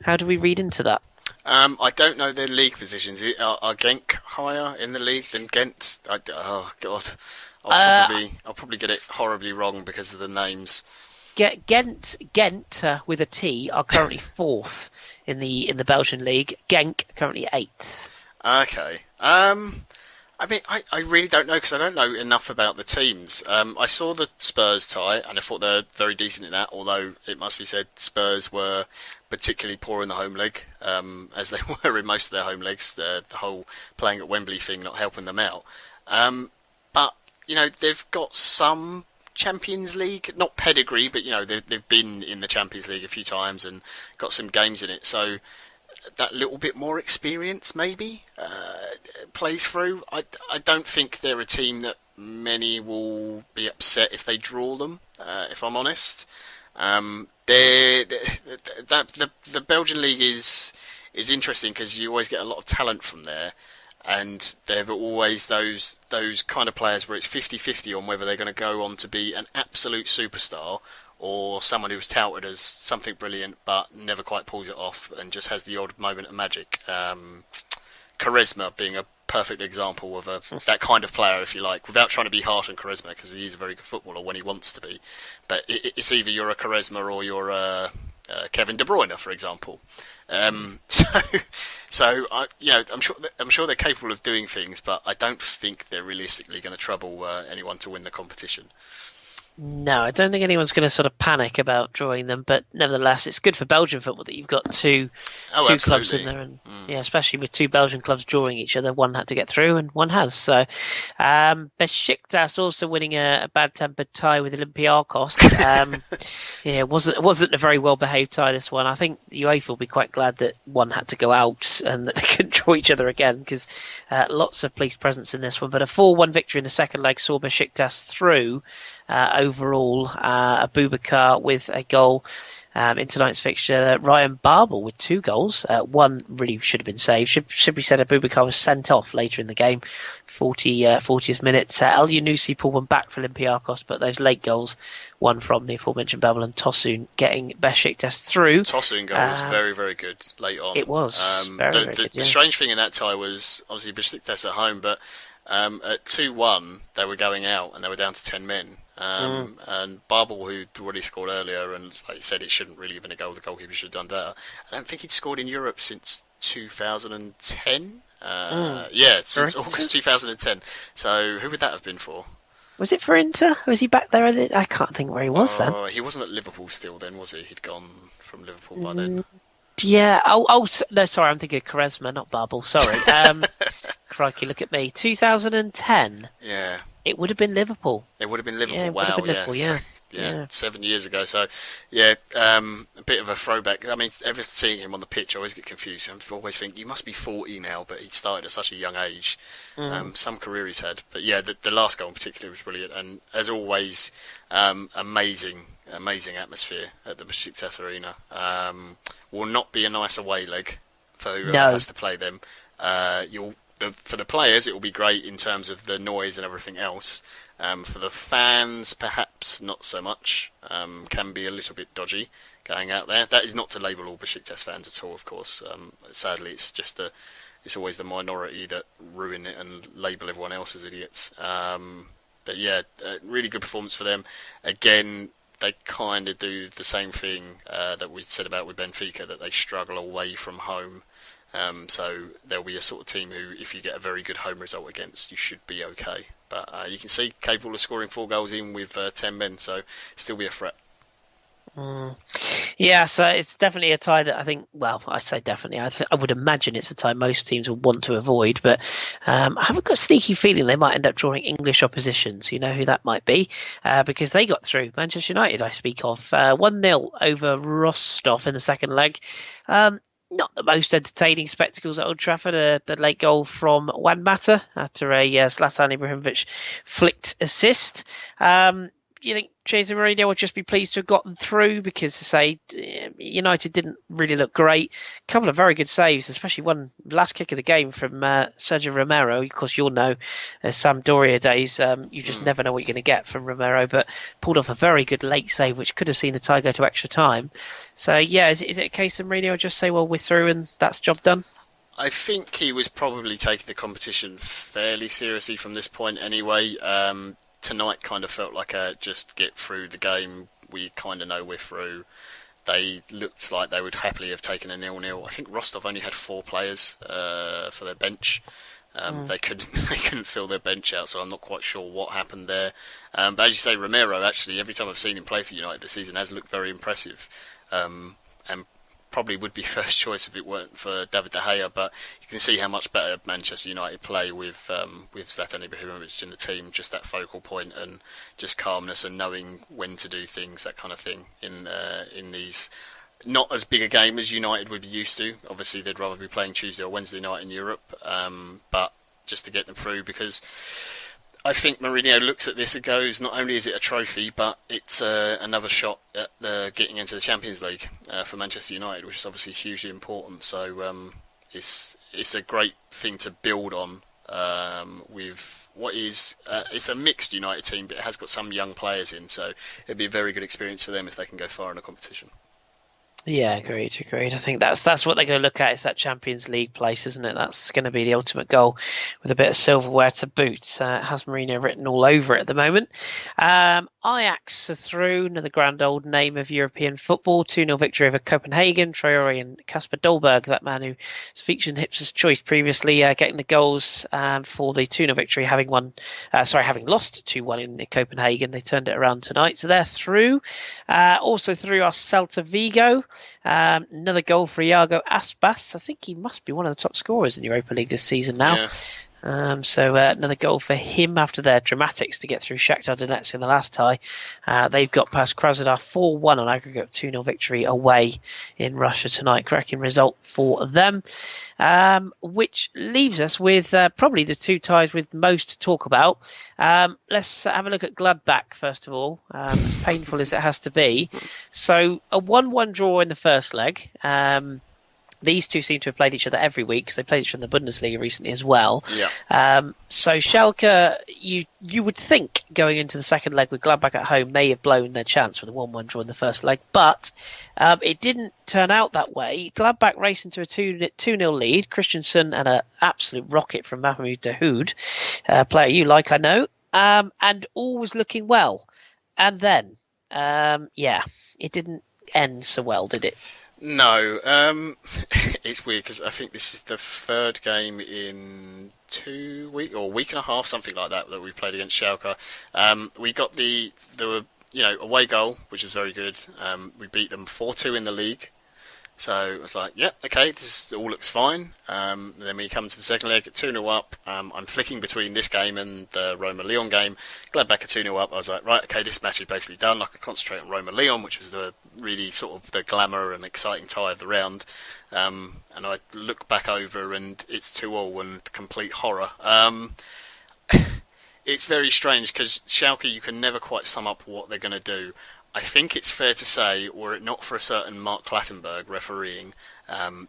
how do we read into that? I don't know their league positions. Are Genk higher in the league than Ghent? Oh God, I'll probably get it horribly wrong because of the names. Ghent with a T are currently fourth in the Belgian league. Genk currently eighth. Okay. I mean, I really don't know because I don't know enough about the teams. I saw the Spurs tie and I thought they were very decent in that, although it must be said Spurs were particularly poor in the home leg, as they were in most of their home legs. The whole playing at Wembley thing not helping them out. But, you know, they've got some Champions League, not pedigree, but, you know, they've been in the Champions League a few times and got some games in it. So that little bit more experience maybe plays through. I don't think they're a team that many will be upset if they draw them, if I'm honest. The Belgian league is interesting because you always get a lot of talent from there, and they're always those kind of players where it's 50-50 on whether they're going to go on to be an absolute superstar or someone who's touted as something brilliant but never quite pulls it off and just has the odd moment of magic. Charisma being a perfect example of that kind of player, if you like, without trying to be harsh on Charisma, because he's a very good footballer when he wants to be. But it's either you're a Charisma or you're a Kevin De Bruyne, for example. So I'm sure they're capable of doing things, but I don't think they're realistically going to trouble anyone to win the competition. No, I don't think anyone's going to sort of panic about drawing them, but nevertheless, it's good for Belgian football that you've got two clubs in there, and yeah, especially with two Belgian clubs drawing each other. One had to get through, and one has. So, Besiktas also winning a bad-tempered tie with Olympiacos. Yeah, it wasn't a very well-behaved tie, this one. I think the UEFA will be quite glad that one had to go out and that they couldn't draw each other again, because lots of police presence in this one. But a 4-1 victory in the second leg saw Besiktas through. Overall, Abubakar with a goal in tonight's fixture. Ryan Babel with 2 goals. One really should have been saved. Should be said Abubakar was sent off later in the game, 40th minute. El Yunusi pulled one back for Olympiacos, but those late goals, one from the aforementioned Babel and Tosun, getting Besiktas through. Tosun goal was very, very good late on. It was. Very good, the strange thing in that tie was obviously Besiktas at home, but at 2-1 they were going out and they were down to 10 men. And Babel, who'd already scored earlier, and like you said, it shouldn't really have been a goal. The goalkeeper should have done better. I don't think he'd scored in Europe since 2010. Since August 2010. So who would that have been for? Was it for Inter? Was he back there? I can't think where he was then. He wasn't at Liverpool still then, was he? He'd gone from Liverpool by then. Yeah. No, sorry, I'm thinking Quaresma, not Babel. Sorry. Crikey, look at me. 2010. Yeah. It would have been Liverpool. It would have been Liverpool. Yeah, wow. Liverpool, yeah. Yeah. 7 years ago. So, yeah, a bit of a throwback. I mean, ever seeing him on the pitch, I always get confused. I always think, you must be 40 now, but he started at such a young age. Some career he's had. But yeah, the last goal in particular was brilliant. And as always, amazing atmosphere at the Besiktas Arena. Will not be a nice away leg for whoever has to play them. For the players, it will be great in terms of the noise and everything else. For the fans, perhaps not so much. Can be a little bit dodgy going out there. That is not to label all Besiktas fans at all, of course. Sadly, it's just it's always the minority that ruin it and label everyone else as idiots. But yeah, really good performance for them. Again, they kind of do the same thing that we said about with Benfica, that they struggle away from home. So they'll be a sort of team who, if you get a very good home result against, you should be okay. But you can see capable of scoring 4 goals in with 10 men, so still be a threat. Yeah, so it's definitely a tie that I think, well, I say definitely, I would imagine it's a tie most teams will want to avoid, but I haven't got a sneaky feeling they might end up drawing English opposition, so you know who that might be, because they got through. Manchester United, I speak of, 1-0 over Rostov in the second leg. Not the most entertaining spectacles at Old Trafford. The late goal from Juan Mata after a Zlatan Ibrahimovic flicked assist. Do you think Jose Mourinho will just be pleased to have gotten through? Because, to say, United didn't really look great. A couple of very good saves, especially one last kick of the game from Sergio Romero. Of course, you'll know Sampdoria days. You just never know what you're going to get from Romero, but pulled off a very good late save, which could have seen the tie go to extra time. So, yeah, is it a case of Mourinho will just say, well, we're through and that's job done? I think he was probably taking the competition fairly seriously from this point anyway. Tonight kind of felt like a just get through the game. We kind of know we're through. They looked like they would happily have taken a 0-0. I think Rostov only had 4 players for their bench. They couldn't fill their bench out, so I'm not quite sure what happened there. But as you say, Romero, actually, every time I've seen him play for United this season, has looked very impressive. And probably would be first choice if it weren't for David De Gea, but you can see how much better Manchester United play with Zlatan Ibrahimovic in the team. Just that focal point and just calmness and knowing when to do things, that kind of thing in these not as big a game as United would be used to. Obviously, they'd rather be playing Tuesday or Wednesday night in Europe, but just to get them through, because I think Mourinho looks at this and goes, not only is it a trophy, but it's another shot at getting into the Champions League for Manchester United, which is obviously hugely important. So it's a great thing to build on with what is it's a mixed United team, but it has got some young players in, so it'd be a very good experience for them if they can go far in the competition. Yeah, agreed. I think that's what they're going to look at, is that Champions League place, isn't it? That's going to be the ultimate goal, with a bit of silverware to boot. Has Mourinho written all over it at the moment. Ajax are through, another grand old name of European football. 2-0 victory over Copenhagen. Traore and Kasper Dolberg, that man who's featured in Hipster's Choice previously, getting the goals for the 2-0 victory, having lost 2-1 in Copenhagen. They turned it around tonight, so they're through. Also through are Celta Vigo. Another goal for Iago Aspas. I think he must be one of the top scorers in Europa League this season now. Yeah. So another goal for him after their dramatics to get through Shakhtar Donetsk in the last tie. They've got past Krasnodar 4-1 on aggregate 2-0 victory away in Russia tonight. Cracking result for them. Which leaves us with probably the 2 ties with most to talk about. Let's have a look at Gladbach first of all, as painful as it has to be. So a 1-1 draw in the first leg. These two seem to have played each other every week, because they played each other in the Bundesliga recently as well. Yeah. So Schalke, you would think going into the second leg with Gladbach at home may have blown their chance with a 1-1 draw in the first leg, but it didn't turn out that way. Gladbach raced into a 2-0 lead. Christensen and an absolute rocket from Mahmoud Dahoud, player you like, I know, and all was looking well. And then, it didn't end so well, did it? No, it's weird because I think this is the 3rd game in 2 weeks or a week and a half, something like that we played against Schalke. We got the away goal, which was very good. We beat them 4-2 in the league, So I was like, yeah, okay, this all looks fine. Then we come to the second leg at 2-0 up. I'm flicking between this game and the Roma-Lyon game. Gladbach at 2-0 up. I was like, right, okay, this match is basically done. I could concentrate on Roma-Lyon, which was the really sort of the glamour and exciting tie of the round. And I look back over and it's 2-2 and complete horror. It's very strange because Schalke, you can never quite sum up what they're going to do. I think it's fair to say, were it not for a certain Mark Clattenburg refereeing,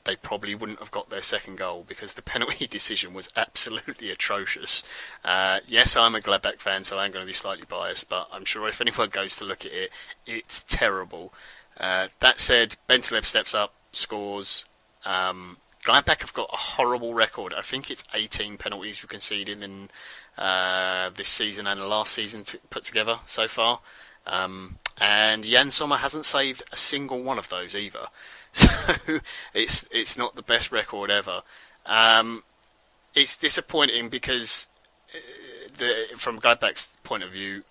they probably wouldn't have got their second goal because the penalty decision was absolutely atrocious. Yes, I'm a Gladbach fan, so I'm going to be slightly biased, but I'm sure if anyone goes to look at it, it's terrible. That said, Bentaleb steps up, scores. Gladbach have got a horrible record. I think it's 18 penalties we conceded in this season and the last season put together so far. And Jan Sommer hasn't saved a single one of those either. So it's not the best record ever. It's disappointing because from Gladbach's point of view,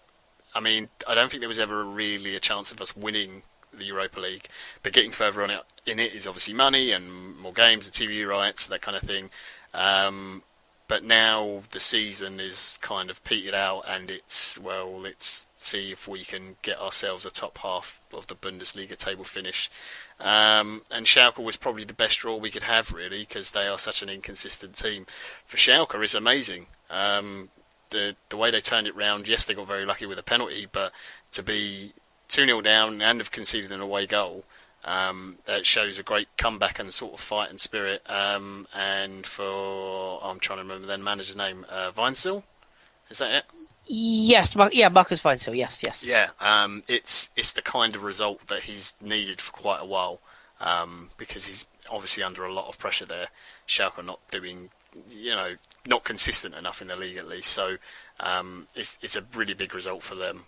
I mean, I don't think there was ever really a chance of us winning the Europa League, but getting further on in it is obviously money and more games and TV rights, that kind of thing. But now the season is kind of petered out, and let's see if we can get ourselves a top half of the Bundesliga table finish. And Schalke was probably the best draw we could have, really, because they are such an inconsistent team. For Schalke, it's amazing. The way they turned it round, yes, they got very lucky with a penalty, but to be 2-0 down and have conceded an away goal, that shows a great comeback and sort of fight and spirit. And I'm trying to remember the manager's name, Weinzel, is that it? Yes, Marcus Weinzel, yes. Yeah, it's the kind of result that he's needed for quite a while, because he's obviously under a lot of pressure there. Schalke not doing, not consistent enough in the league at least. So it's a really big result for them.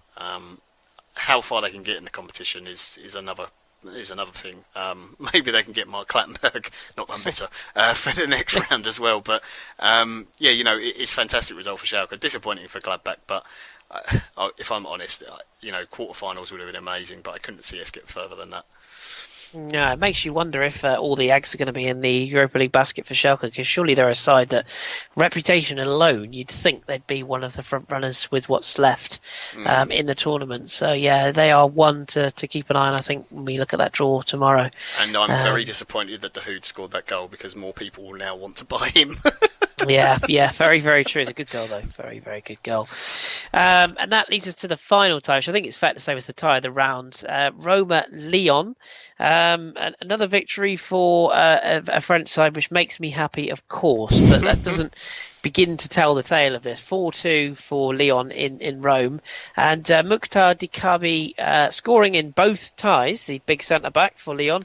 How far they can get in the competition is another thing. Maybe they can get Mark Clattenburg, not that I'm bitter, for the next round as well. But it's a fantastic result for Schalke. Disappointing for Gladbach, but if I'm honest, quarterfinals would have been amazing, but I couldn't see us get further than that. No, it makes you wonder if all the eggs are going to be in the Europa League basket for Schalke, because surely they're a side that, reputation alone, you'd think they'd be one of the front runners with what's left in the tournament. So yeah, they are one to keep an eye on, I think, when we look at that draw tomorrow. And I'm very disappointed that Dahoud scored that goal, because more people will now want to buy him. Yeah, very, very true. It's a good goal, though. Very, very good goal. And that leads us to the final tie, which I think it's fair to say was the tie of the round. Roma-Lyon. Another victory for a French side, which makes me happy, of course, but that doesn't begin to tell the tale of this. 4-2 for Lyon in Rome. And Mukhtar Diaby scoring in both ties, the big centre-back for Lyon.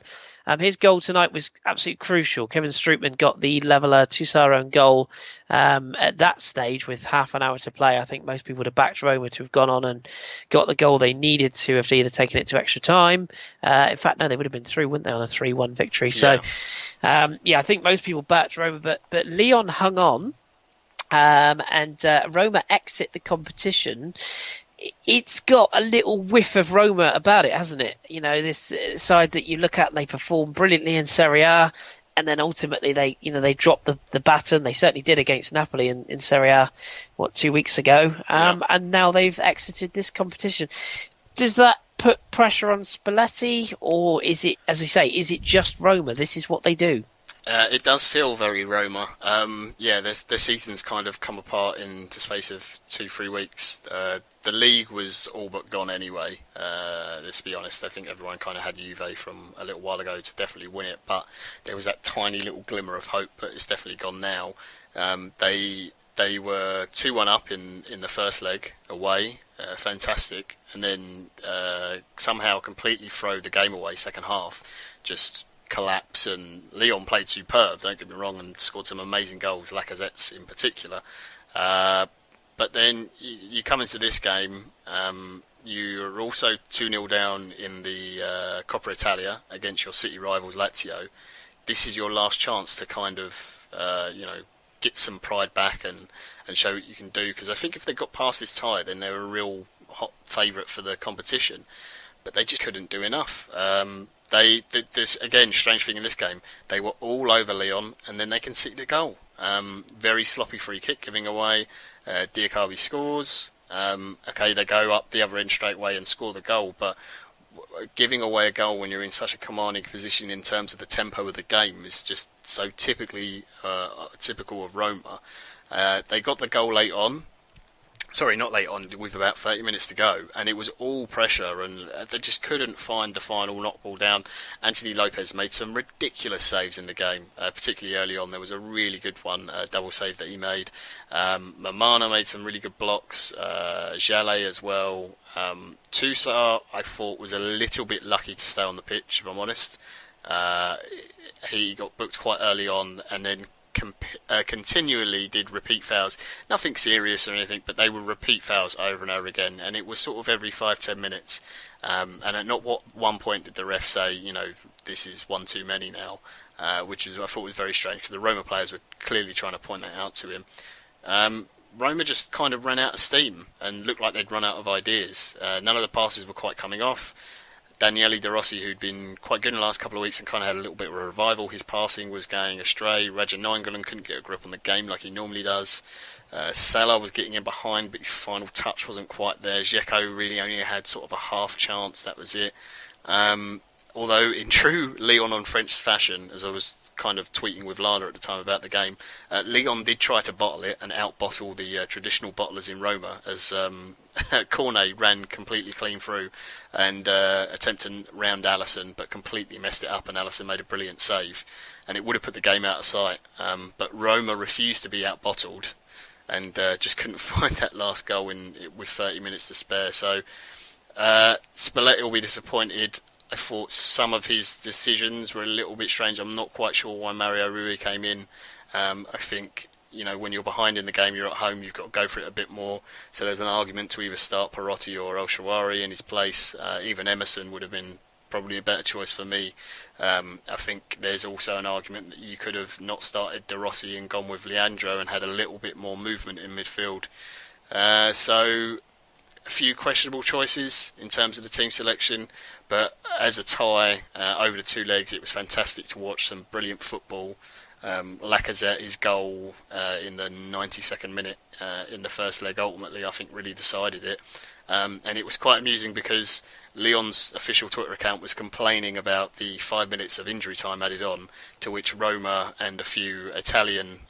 His goal tonight was absolutely crucial. Kevin Strootman got the leveller to our own goal at that stage with half an hour to play. I think most people would have backed Roma to have gone on and got the goal they needed to have either taken it to extra time. In fact, no, they would have been through, wouldn't they, on a 3-1 victory. So, I think most people backed Roma, but Lyon hung on, and Roma exit the competition. It's got a little whiff of Roma about it, hasn't it? This side that you look at, and they perform brilliantly in Serie A, and then ultimately they drop the baton. They certainly did against Napoli in Serie A, 2 weeks ago, and now they've exited this competition. Does that put pressure on Spalletti, or is it, as I say, is it just Roma? This is what they do. It does feel very Roma. Their season's kind of come apart in the space of 2-3 weeks. The league was all but gone anyway. Let's be honest, I think everyone kind of had Juve from a little while ago to definitely win it, but there was that tiny little glimmer of hope, but it's definitely gone now. They were 2-1 up in the first leg away, fantastic, and then somehow completely throw the game away second half, just collapse. And Lyon played superb, don't get me wrong, and scored some amazing goals, Lacazette's in particular. But then you come into this game, you're also 2-0 down in the Coppa Italia against your city rivals Lazio. This is your last chance to kind of, get some pride back and show what you can do. Because I think if they got past this tie, then they're a real hot favourite for the competition. But they just couldn't do enough. This again, strange thing in this game, they were all over Lyon, and then they conceded a goal. Very sloppy free kick giving away. Diakabi scores. Okay, they go up the other end straight away and score the goal, but giving away a goal when you're in such a commanding position in terms of the tempo of the game is just so typical of Roma. They got the goal late on. Sorry, not late on, with about 30 minutes to go, and it was all pressure, and they just couldn't find the final knockball down. Anthony Lopez made some ridiculous saves in the game, particularly early on. There was a really good one, double save that he made. Mamana made some really good blocks, Jallet as well. Toussaint, I thought, was a little bit lucky to stay on the pitch, if I'm honest. He got booked quite early on, and then continually did repeat fouls. Nothing serious or anything, but they would repeat fouls over and over again, and it was sort of every 5-10 minutes. And at not one point did the ref say, this is one too many now, which I thought was very strange, because the Roma players were clearly trying to point that out to him. Roma just kind of ran out of steam and looked like they'd run out of ideas. None of the passes were quite coming off. Daniele De Rossi, who'd been quite good in the last couple of weeks and kind of had a little bit of a revival, his passing was going astray. Raja Nainggolan couldn't get a grip on the game like he normally does. Salah was getting in behind, but his final touch wasn't quite there. Dzeko really only had sort of a half chance, that was it. Although in true Lyon on French fashion, as I was kind of tweeting with Lana at the time about the game, Lyon did try to bottle it and out-bottle the traditional bottlers in Roma, as Cornet ran completely clean through and attempted to round Alisson, but completely messed it up, and Alisson made a brilliant save, and it would have put the game out of sight. But Roma refused to be out-bottled and just couldn't find that last goal with 30 minutes to spare. So Spalletti will be disappointed. I thought some of his decisions were a little bit strange. I'm not quite sure why Mario Rui came in. I think, when you're behind in the game, you're at home, you've got to go for it a bit more. So there's an argument to either start Perotti or El Shaarawy in his place. Even Emerson would have been probably a better choice for me. I think there's also an argument that you could have not started De Rossi and gone with Leandro and had a little bit more movement in midfield. So a few questionable choices in terms of the team selection, but as a tie over the two legs, it was fantastic to watch. Some brilliant football. Lacazette, his goal in the 92nd minute in the first leg, ultimately I think really decided it, and it was quite amusing because Lyon's official Twitter account was complaining about the 5 minutes of injury time added on, to which Roma and a few Italian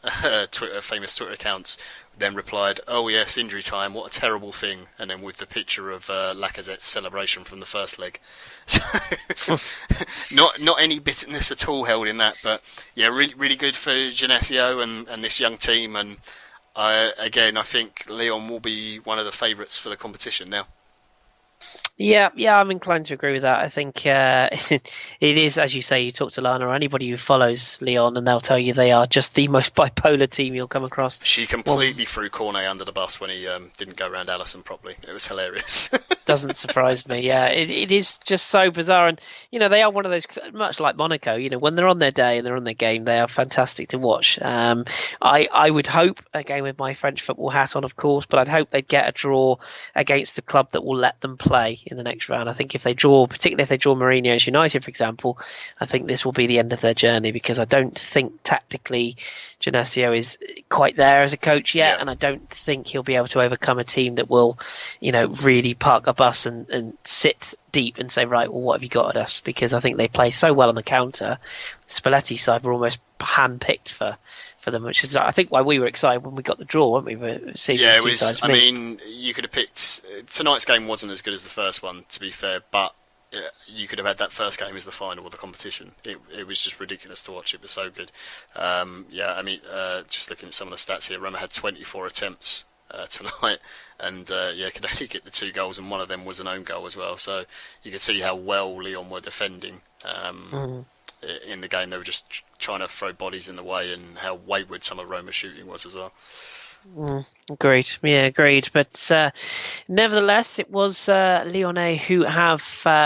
famous Twitter accounts then replied, "Oh yes, injury time, what a terrible thing," and then with the picture of Lacazette's celebration from the first leg. So not any bitterness at all held in that, but yeah, really, really good for Genesio and this young team, and again, I think Lyon will be one of the favourites for the competition now. Yeah, I'm inclined to agree with that. I think it is, as you say, you talk to Lana or anybody who follows Lyon, and they'll tell you they are just the most bipolar team you'll come across. She completely threw Cornet under the bus when he didn't go around Alisson properly. It was hilarious. Doesn't surprise me. Yeah, it is just so bizarre, and they are one of those, much like Monaco. When they're on their day and they're on their game, they are fantastic to watch. I would hope, again with my French football hat on, of course, but I'd hope they'd get a draw against a club that will let them play in the next round. I think particularly if they draw Mourinho's United, for example, I think this will be the end of their journey, because I don't think tactically Genesio is quite there as a coach yet, and I don't think he'll be able to overcome a team that will, really park a bus and sit deep and say, right, well, what have you got at us? Because I think they play so well on the counter. Spalletti's side were almost hand-picked for them, which is, I think, why we were excited when we got the draw, weren't we? Yeah, it was. I mean, you could have picked. Tonight's game wasn't as good as the first one, to be fair, but you could have had that first game as the final of the competition. It was just ridiculous to watch. It was so good. Just looking at some of the stats here, Roma had 24 attempts tonight, and could only get the 2 goals, and one of them was an own goal as well. So you could see how well Lyon were defending. In the game, they were just trying to throw bodies in the way, and how wayward some of Roma's shooting was as well. Agreed. Yeah, agreed. But nevertheless, it was Lyonnais who have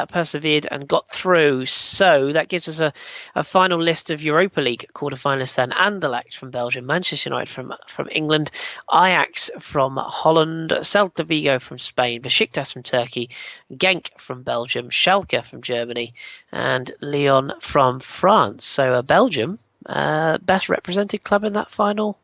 persevered and got through. So that gives us a final list of Europa League quarterfinalists then. Anderlecht from Belgium, Manchester United from England, Ajax from Holland, Celta Vigo from Spain, Besiktas from Turkey, Genk from Belgium, Schalke from Germany, and Lyon from France. So Belgium, best represented club in that final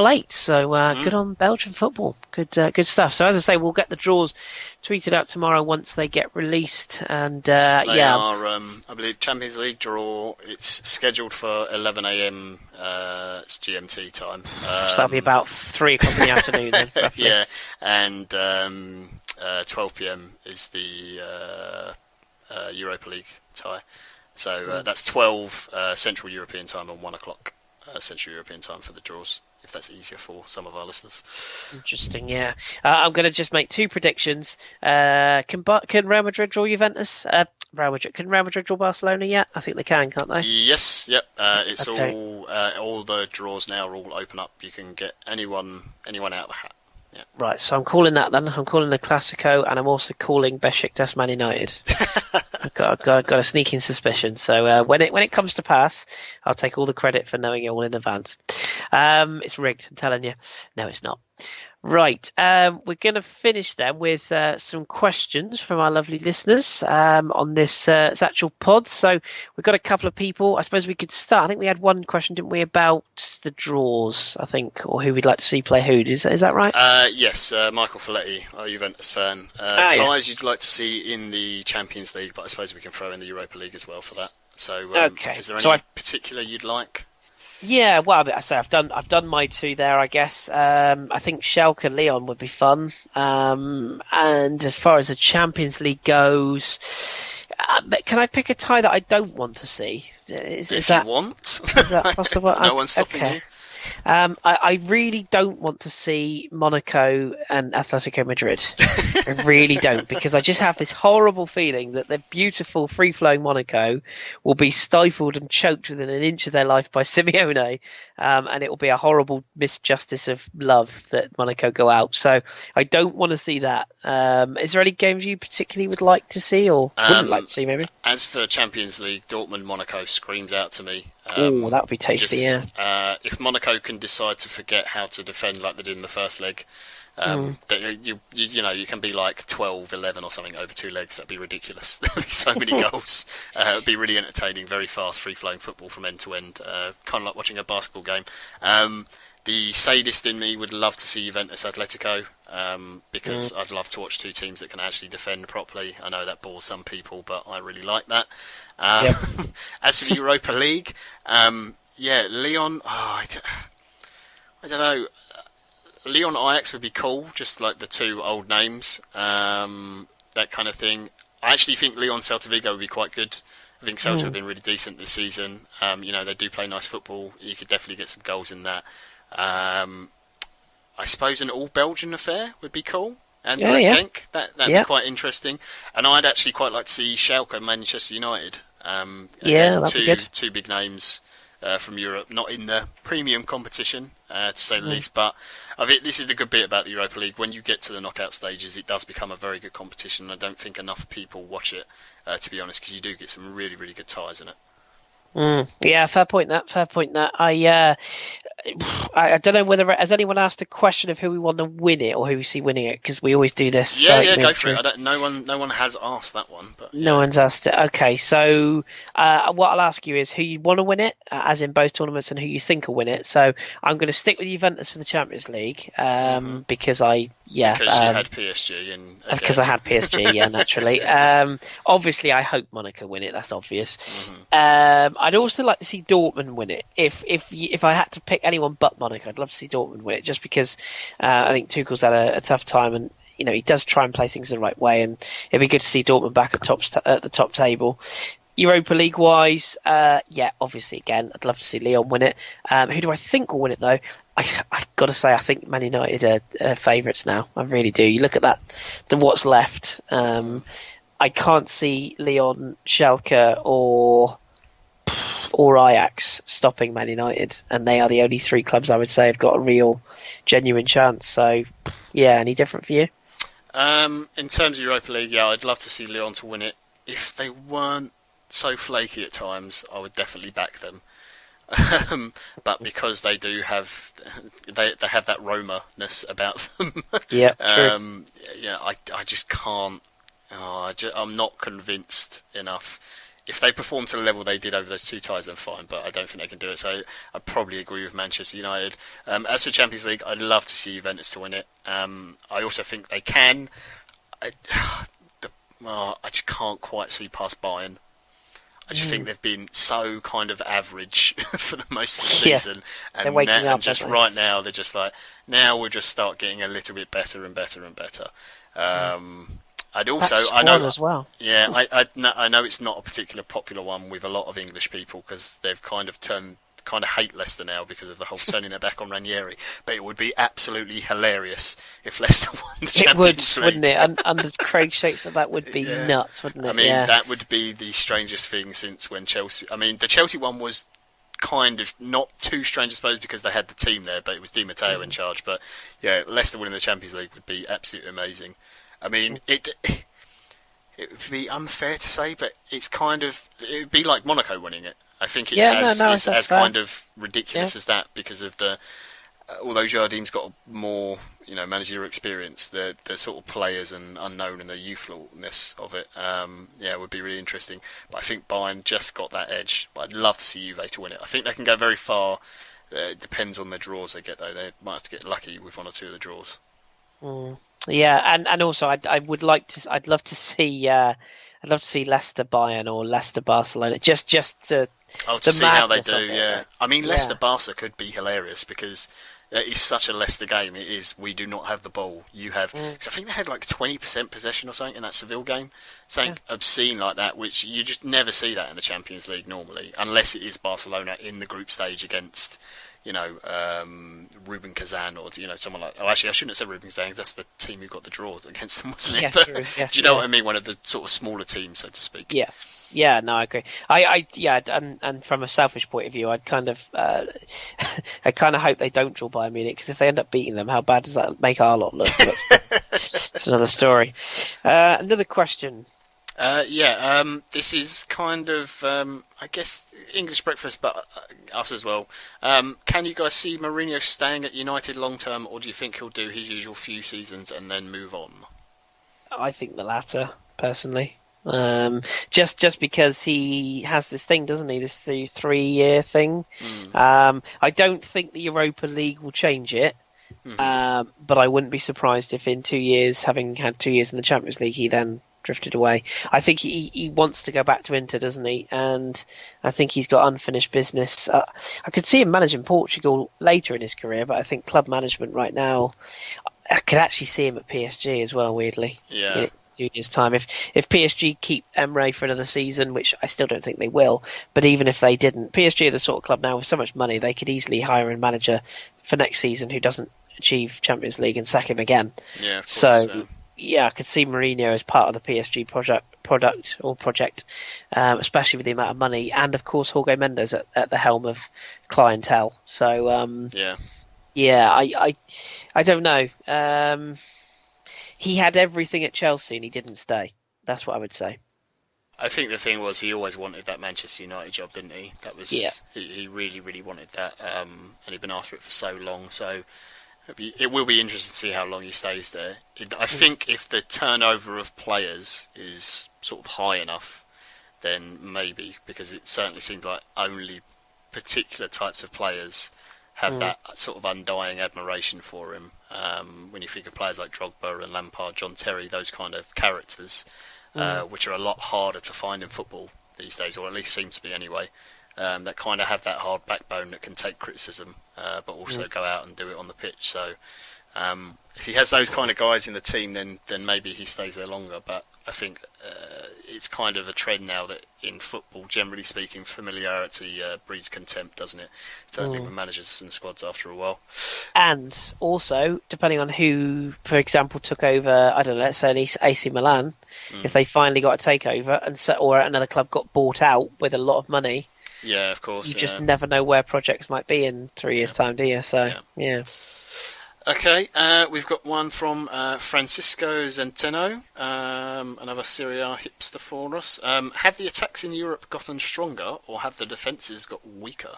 eight. So good on Belgian football. Good stuff. So as I say, we'll get the draws tweeted out tomorrow once they get released. And they are, I believe, Champions League draw. It's scheduled for 11 a.m. It's GMT time. So that'll be about 3 o'clock in the afternoon then. Roughly. Yeah, and 12 p.m. is the Europa League tie. So that's 12 Central European time and 1 o'clock Central European time for the draws, if that's easier for some of our listeners. Interesting, yeah. I'm going to just make 2 predictions. Can Real Madrid draw Juventus? Can Real Madrid draw Barcelona yet? I think they can, can't they? Yes, yep. It's okay. All the draws now are all open up. You can get anyone out of the hat. Yeah. Right, so I'm calling that then. I'm calling the Classico, and I'm also calling Besiktas Man United. I've got a sneaking suspicion. So when it comes to pass, I'll take all the credit for knowing it all in advance. It's rigged, I'm telling you. No, it's not. Right, we're going to finish then with some questions from our lovely listeners on this Satchel pod. So we've got a couple of people. I suppose we could start. I think we had one question, didn't we, about the draws, I think, or who we'd like to see play who. Is that right? Yes, Michael Folletti, our Juventus fan. Ties yes. You'd like to see in the Champions League, but I suppose we can throw in the Europa League as well for that. So okay. Is there any particular you'd like? Yeah, well, I say I've done my 2 there, I guess. I think Schalke Lyon would be fun. And as far as the Champions League goes, can I pick a tie that I don't want to see? If you want. Is that possible? No one's stopping you. I really don't want to see Monaco and Atletico Madrid. I really don't, because I just have this horrible feeling that the beautiful, free-flowing Monaco will be stifled and choked within an inch of their life by Simeone, and it will be a horrible misjustice of love that Monaco go out. So I don't want to see that. Is there any games you particularly would like to see, or wouldn't like to see, maybe? As for Champions League, Dortmund-Monaco screams out to me. Oh, that would be tasty, yeah. If Monaco can decide to forget how to defend like they did in the first leg, you can be like 12-11 or something over 2 legs. That'd be ridiculous. There'd be so many goals. It'd be really entertaining, very fast, free-flowing football from end to end, kind of like watching a basketball game. The sadist in me would love to see Juventus Atletico, because I'd love to watch 2 teams that can actually defend properly. I know that bores some people, but I really like that. As for the Europa League, Lyon, I don't know. Lyon Ajax would be cool, just like the 2 old names, that kind of thing. I actually think Lyon Celta Vigo would be quite good. I think Celta have been really decent this season. They do play nice football. You could definitely get some goals in that. I suppose an all-Belgian affair would be cool. And Genk, that'd be quite interesting. And I'd actually quite like to see Schalke and Manchester United. That'd be good. 2 big names from Europe, not in the premium competition, to say the least. But this is the good bit about the Europa League. When you get to the knockout stages, it does become a very good competition. I don't think enough people watch it, to be honest, because you do get some really, really good ties in it. Yeah, fair point. That I don't know whether has anyone asked a question of who we want to win it or who we see winning it, because we always do this. Go for it. No one has asked that one, but no one's asked it. Okay, so what I'll ask you is who you want to win it, as in both tournaments, and who you think will win it. So I'm going to stick with Juventus for the Champions League, because you had PSG and because I had PSG, naturally. Obviously, I hope Monaco win it. That's obvious. I'd also like to see Dortmund win it. If I had to pick anyone but Monaco, I'd love to see Dortmund win it, just because I think Tuchel's had a tough time, and he does try and play things the right way, and it'd be good to see Dortmund back at the top table. Europa League wise, obviously again, I'd love to see Lyon win it. Who do I think will win it though? I got to say, I think Man United are favourites now. I really do. You look at what's left. I can't see Lyon, Schalke, or or Ajax stopping Man United, and they are the only three clubs I would say have got a real, genuine chance. So, yeah, any different for you? In terms of Europa League, yeah, I'd love to see Lyon to win it. If they weren't so flaky at times, I would definitely back them. But because they do have, they have that Roma-ness about them. Yeah, true. Yeah, I just can't. I'm not convinced enough. If they perform to the level they did over those two ties, then fine. But I don't think they can do it. So I probably agree with Manchester United. As for Champions League, I'd love to see Juventus to win it. I also think they can. I just can't quite see past Bayern. I just think they've been so kind of average for the most of the season, and waking up, just right now they're just like, now we'll just start getting a little bit better and better and better. I'd also, I know as well. Yeah, I know it's not a particular popular one with a lot of English people because they've kind of hate Leicester now because of the whole turning their back on Ranieri. But it would be absolutely hilarious if Leicester won the Champions League. Wouldn't it? Under Craig Shakes, that would be nuts, wouldn't it? I mean, that would be the strangest thing since when Chelsea... I mean, the Chelsea one was kind of not too strange, I suppose, because they had the team there, but it was Di Matteo in charge. But yeah, Leicester winning the Champions League would be absolutely amazing. I mean, it would be unfair to say, but it would be like Monaco winning it. I think it's as kind of ridiculous as that because of although Jardim's got more, managerial experience, the sort of players and unknown and the youthfulness of it, it would be really interesting. But I think Bayern just got that edge. But I'd love to see Juve to win it. I think they can go very far. It depends on the draws they get, though. They might have to get lucky with one or two of the draws. Yeah, and also I'd love to see Leicester Bayern or Leicester Barcelona just to see how they do. Yeah, I mean Leicester Barca could be hilarious because it is such a Leicester game. It is. We do not have the ball. You have. Cause I think they had like 20% possession or something in that Seville game. Something obscene like that, which you just never see that in the Champions League normally, unless it is Barcelona in the group stage against, Ruben Kazan or someone like. Oh, actually, I shouldn't have said Ruben Kazan because that's the team who got the draws against them, wasn't it? Yeah, but, true. Yeah, do you know what I mean? One of the sort of smaller teams, so to speak. Yeah. Yeah, no, I agree. And from a selfish point of view, I kind of hope they don't draw Bayern Munich because if they end up beating them, how bad does that make our lot look? That's another story. Another question. This is kind of, I guess, English breakfast, but us as well. Can you guys see Mourinho staying at United long term, or do you think he'll do his usual few seasons and then move on? I think the latter, personally. Just because he has this thing, doesn't he? This 3-year thing. I don't think the Europa League will change it. But I wouldn't be surprised if in 2 years, having had 2 years in the Champions League, he then drifted away. I think he wants to go back to Inter, doesn't he? And I think he's got unfinished business. I could see him managing Portugal later in his career, but I think club management right now, I could actually see him at PSG as well, weirdly. Yeah. In 2 years' time. If PSG keep Emre for another season, which I still don't think they will, but even if they didn't, PSG are the sort of club now with so much money, they could easily hire a manager for next season who doesn't achieve Champions League and sack him again. Yeah, of course, so I could see Mourinho as part of the PSG project, especially with the amount of money, and of course Jorge Mendes at the helm of clientele. So I don't know. He had everything at Chelsea and he didn't stay. That's what I would say. I think the thing was he always wanted that Manchester United job, didn't he? That was he really, really wanted that, and he'd been after it for so long. So it will be interesting to see how long he stays there. I think if the turnover of players is sort of high enough, then maybe, because it certainly seems like only particular types of players have that sort of undying admiration for him. When you think of players like Drogba and Lampard, John Terry, those kind of characters, which are a lot harder to find in football these days, or at least seem to be anyway, that kind of have that hard backbone that can take criticism, but also go out and do it on the pitch. So if he has those kind of guys in the team, then maybe he stays there longer. But I think it's kind of a trend now that in football, generally speaking, familiarity breeds contempt, doesn't it? Certainly with managers and squads after a while. And also, depending on who, for example, took over, I don't know, let's say AC Milan, if they finally got a takeover or another club got bought out with a lot of money, Yeah, of course. You just never know where projects might be in 3 years' time, do you? So, yeah. Okay, we've got one from Francisco Zenteno, another Serie A hipster for us. Have the attacks in Europe gotten stronger, or have the defences got weaker?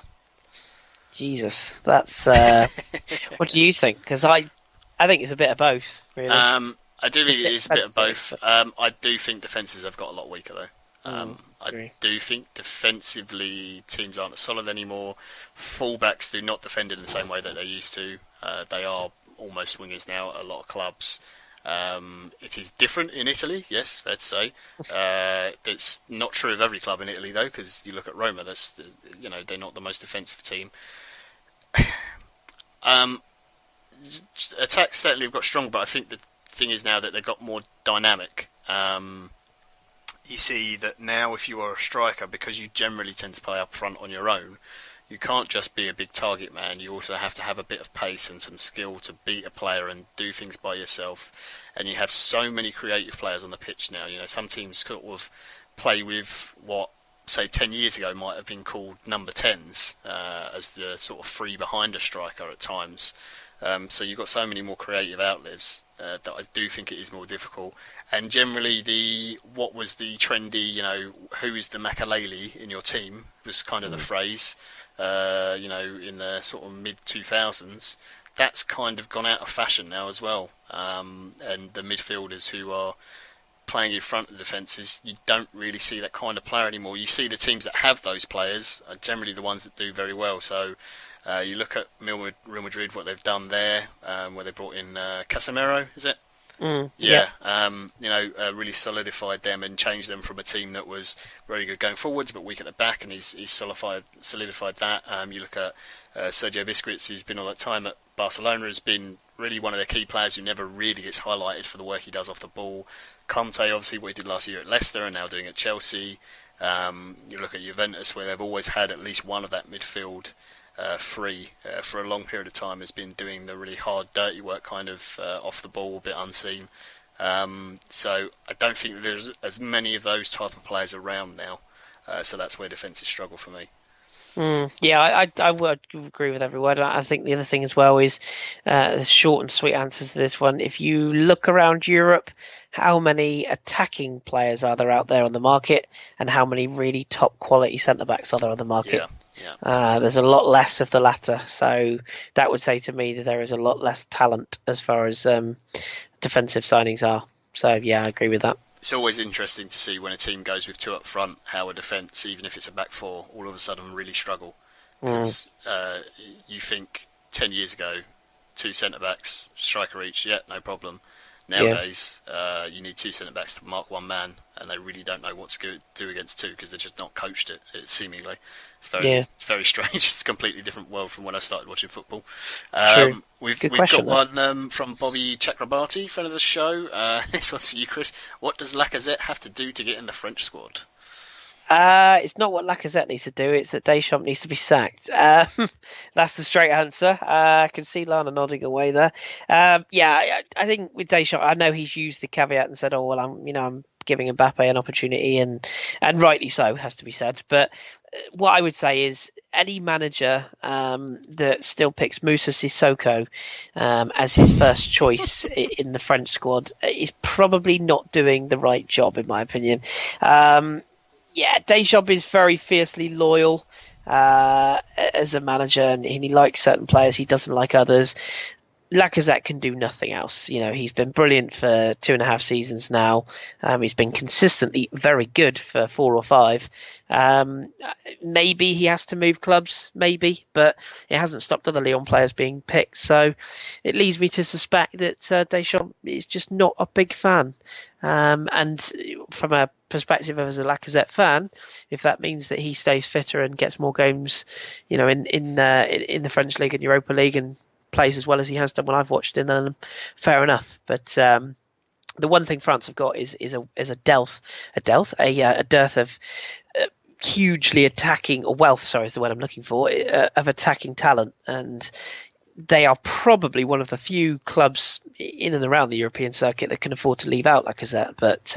Jesus, that's... what do you think? Because I think it's a bit of both, really. I do think it is a bit of both. I do think defences have got a lot weaker, though. I do think defensively teams aren't as solid anymore. Fullbacks do not defend in the same way that they used to. They are almost wingers now at a lot of clubs. It is different in Italy, yes, fair to say. It's not true of every club in Italy, though, because you look at Roma. They're not the most defensive team. Attacks certainly have got stronger, but I think the thing is now that they've got more dynamic. You see that now if you are a striker, because you generally tend to play up front on your own, you can't just be a big target man. You also have to have a bit of pace and some skill to beat a player and do things by yourself. And you have so many creative players on the pitch now. Some teams sort of play with what, say, 10 years ago might have been called number 10s as the sort of free behind a striker at times. So you've got so many more creative outlets that I do think it is more difficult. And generally, what was the trendy, who is the Makalele in your team was kind of the phrase, in the sort of mid-2000s. That's kind of gone out of fashion now as well. And the midfielders who are playing in front of the defences, you don't really see that kind of player anymore. You see the teams that have those players are generally the ones that do very well. So you look at Real Madrid, what they've done there, where they brought in Casemiro, is it? Really solidified them and changed them from a team that was very good going forwards but weak at the back, and he's solidified that. You look at Sergio Busquets, who's been all that time at Barcelona, has been really one of their key players who never really gets highlighted for the work he does off the ball. Conte, obviously, what he did last year at Leicester and now doing at Chelsea. You look at Juventus, where they've always had at least one of that midfield free for a long period of time, has been doing the really hard, dirty work kind of off the ball, a bit unseen. So I don't think there's as many of those type of players around now. So that's where defences struggle for me. I would agree with every word. I think the other thing as well is the short and sweet answers to this one. If you look around Europe, how many attacking players are there out there on the market, and how many really top quality centre backs are there on the market? There's a lot less of the latter, so that would say to me that there is a lot less talent as far as defensive signings are. So I agree with that. It's always interesting to see when a team goes with two up front, how a defence, even if it's a back four, all of a sudden really struggle. Because you think 10 years ago, two centre-backs, striker each, no problem. Nowadays, you need two centre-backs to mark one man, and they really don't know what to do against two because they're just not coached it, seemingly. It's very strange. It's a completely different world from when I started watching football. We've got one from Bobby Chakrabarti, friend of the show. This one's for you, Kris. What does Lacazette have to do to get in the French squad? It's not what Lacazette needs to do, it's that Deschamps needs to be sacked. That's the straight answer. I can see Lana nodding away there. I think with Deschamps, I know he's used the caveat and said, "Oh well, I'm giving Mbappe an opportunity," and rightly so, has to be said. But what I would say is any manager that still picks Moussa Sissoko as his first choice in the French squad is probably not doing the right job, in my opinion. Deschamps is very fiercely loyal as a manager, and he likes certain players, he doesn't like others. Lacazette can do nothing else. He's been brilliant for 2.5 seasons now. He's been consistently very good for 4 or 5. Maybe he has to move clubs, but it hasn't stopped other Lyon players being picked. So it leads me to suspect that Deschamps is just not a big fan. And from a perspective of as a Lacazette fan, if that means that he stays fitter and gets more games, in the French League and Europa League and plays as well as he has done when I've watched him, then fair enough. But the one thing France have got is a dearth of hugely attacking, or wealth, sorry, is the word I'm looking for, of attacking talent. And they are probably one of the few clubs in and around the European circuit that can afford to leave out Lacazette. But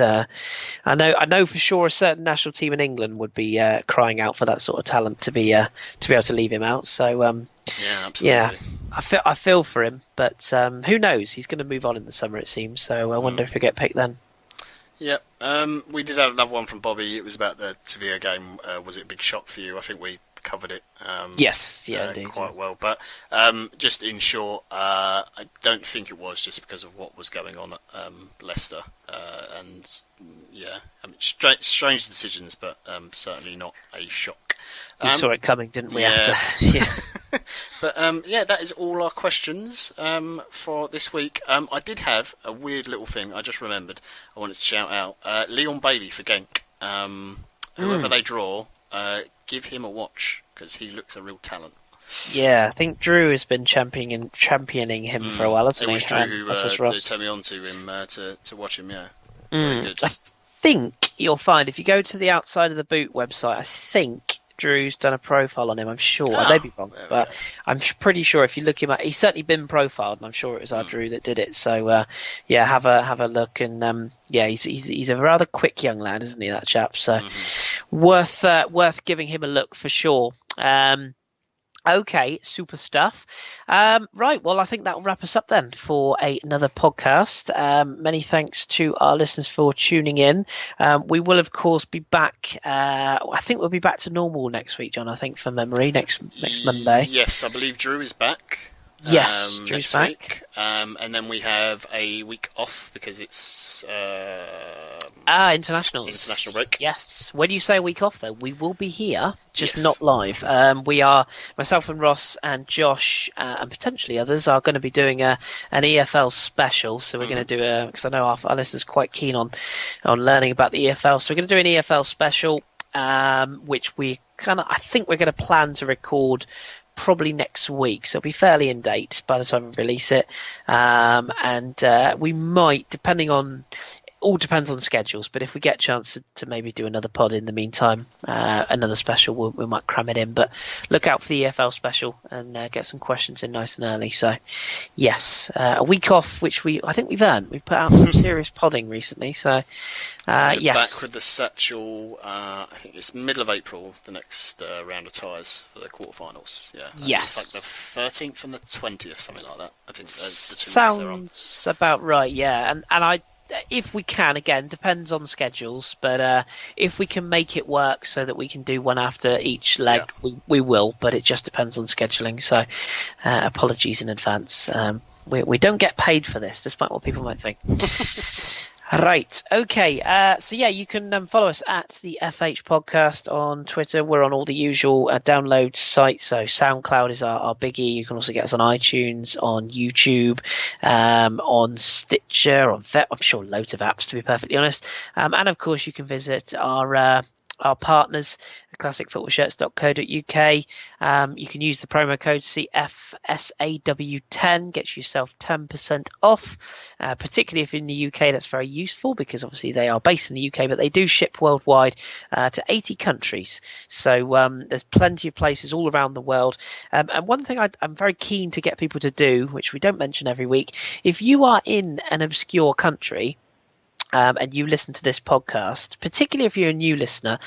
I know for sure a certain national team in England would be crying out for that sort of talent to be able to leave him out. So yeah, absolutely. I feel for him, but who knows? He's going to move on in the summer, it seems. So I wonder if he'll get picked then. Yep. We did have another one from Bobby. It was about the Sevilla game. Was it a big shock for you? I think we covered it. Yes, indeed. Quite well. But just in short, I don't think it was just because of what was going on at Leicester. And yeah, I mean, strange decisions, but certainly not a shock. We saw it coming, didn't we? Yeah. After, yeah. But that is all our questions for this week. I did have a weird little thing I just remembered I wanted to shout out. Leon Bailey for Genk. Whoever they draw, give him a watch because he looks a real talent. Yeah, I think Drew has been championing him for a while, hasn't he? It was Drew who turned me on to him to watch him, yeah. Very good. I think you'll find if you go to the Outside of the Boot website, I think Drew's done a profile on him, I'm sure. I may be wrong, but I'm pretty sure if you look him up, he's certainly been profiled, and I'm sure it was our Drew that did it. So, have a look, and he's a rather quick young lad, isn't he, that chap? So, worth giving him a look for sure. Okay, super stuff. Right, well, I think that will wrap us up then for another podcast. Many thanks to our listeners for tuning in. We will, of course, be back. I think we'll be back to normal next week, John, I think, from memory, next Monday. Yes, I believe Drew is back. Yes, Drew's back. Week. And then we have a week off because it's... internationals. International break. Yes. When you say a week off, though, we will be here, just not live. We are, myself and Ross and Josh and potentially others are going to be doing an EFL special. So we're going to do because I know our listeners are quite keen on learning about the EFL. So we're going to do an EFL special, which I think we're going to plan to record probably next week, so it'll be fairly in date by the time we release it. And we might, all depends on schedules, but if we get a chance to maybe do another pod in the meantime, another special, we might cram it in. But look out for the EFL special and get some questions in nice and early. So, yes, a week off, which I think we've earned. We've put out some serious podding recently. So, yes. Back with the Satchel, I think it's middle of April, the next round of ties for the quarterfinals. Yeah. Yes. It's like the 13th and the 20th, something like that. I think the 2 weeks they're on. Sounds about right, yeah. And I, if we can, again, depends on schedules, but if we can make it work so that we can do one after each leg, we will, but it just depends on scheduling. So apologies in advance. We don't get paid for this, despite what people might think. Right, okay. So yeah, you can follow us at the FH Podcast on Twitter. We're on all the usual download sites. So SoundCloud is our biggie. You can also get us on iTunes, on YouTube, on Stitcher, I'm sure loads of apps, to be perfectly honest. And of course, you can visit our partners, classicfootballshirts.co.uk. You can use the promo code CFSAW10, gets yourself 10% off, particularly if in the UK. That's very useful because obviously they are based in the UK, but they do ship worldwide to 80 countries. So there's plenty of places all around the world. And one thing I'm very keen to get people to do, which we don't mention every week, if you are in an obscure country, and you listen to this podcast, particularly if you're a new listener,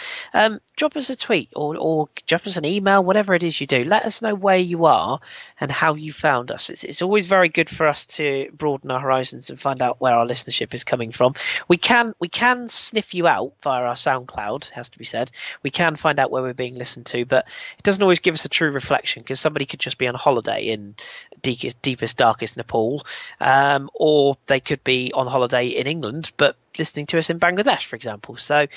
drop us a tweet or drop us an email, whatever it is you do. Let us know where you are and how you found us. It's always very good for us to broaden our horizons and find out where our listenership is coming from. We can sniff you out via our SoundCloud, has to be said. We can find out where we're being listened to, but it doesn't always give us a true reflection because somebody could just be on holiday in deepest, darkest Nepal, or they could be on holiday in England, but listening to us in Bangladesh, for example. So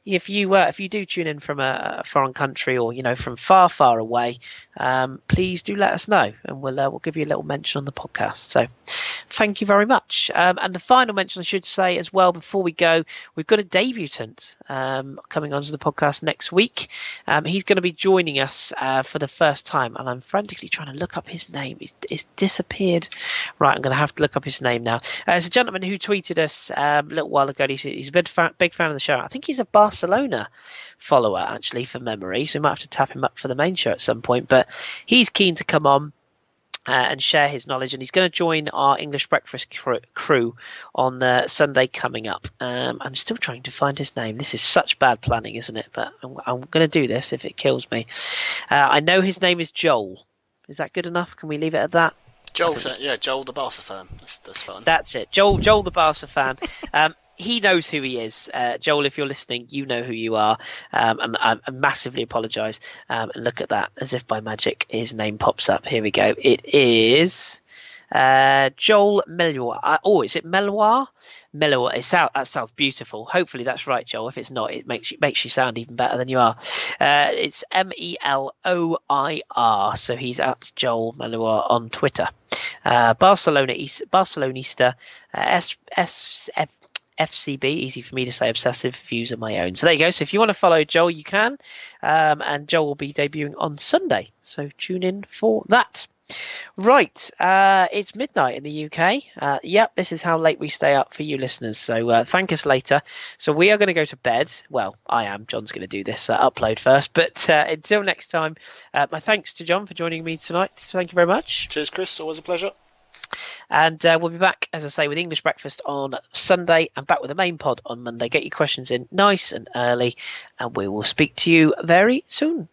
if you do tune in from a foreign country or from far away, please do let us know and we'll give you a little mention on the podcast. So thank you very much. And the final mention I should say as well before we go, we've got a debutant coming onto the podcast next week. He's going to be joining us for the first time, and I'm frantically trying to look up his name. It's disappeared. Right, I'm going to have to look up his name now. It's a gentleman who tweeted us a little while ago. He's a big fan of the show. I think he's a Barcelona follower, actually, from memory, so we might have to tap him up for the main show at some point, but he's keen to come on. and share his knowledge. And he's going to join our English breakfast crew on Sunday coming up. I'm still trying to find his name. This is such bad planning, isn't it? But I'm going to do this if it kills me. I know his name is Joel. Is that good enough? Can we leave it at that? Joel the Barca fan. That's fun. That's it. Joel the Barca fan. He knows who he is. Joel, if you're listening, you know who you are. And I massively apologise. And look at that. As if by magic, his name pops up. Here we go. It is Joel Meloir. Is it Meloir? Meloir. That sounds beautiful. Hopefully that's right, Joel. If it's not, it makes you sound even better than you are. It's Meloir. So he's at Joel Meloir on Twitter. Barcelonista. FCB, easy for me to say, obsessive views of my own. So there you go. So if you want to follow Joel, you can. And Joel will be debuting on Sunday. So tune in for that. Right. It's midnight in the UK. Yep, this is how late we stay up for you listeners. So thank us later. So we are going to go to bed. Well, I am. John's going to do this upload first. But until next time, my thanks to John for joining me tonight. Thank you very much. Cheers, Chris. Always a pleasure. And we'll be back, as I say, with English Breakfast on Sunday and back with the main pod on Monday. Get your questions in nice and early, and we will speak to you very soon.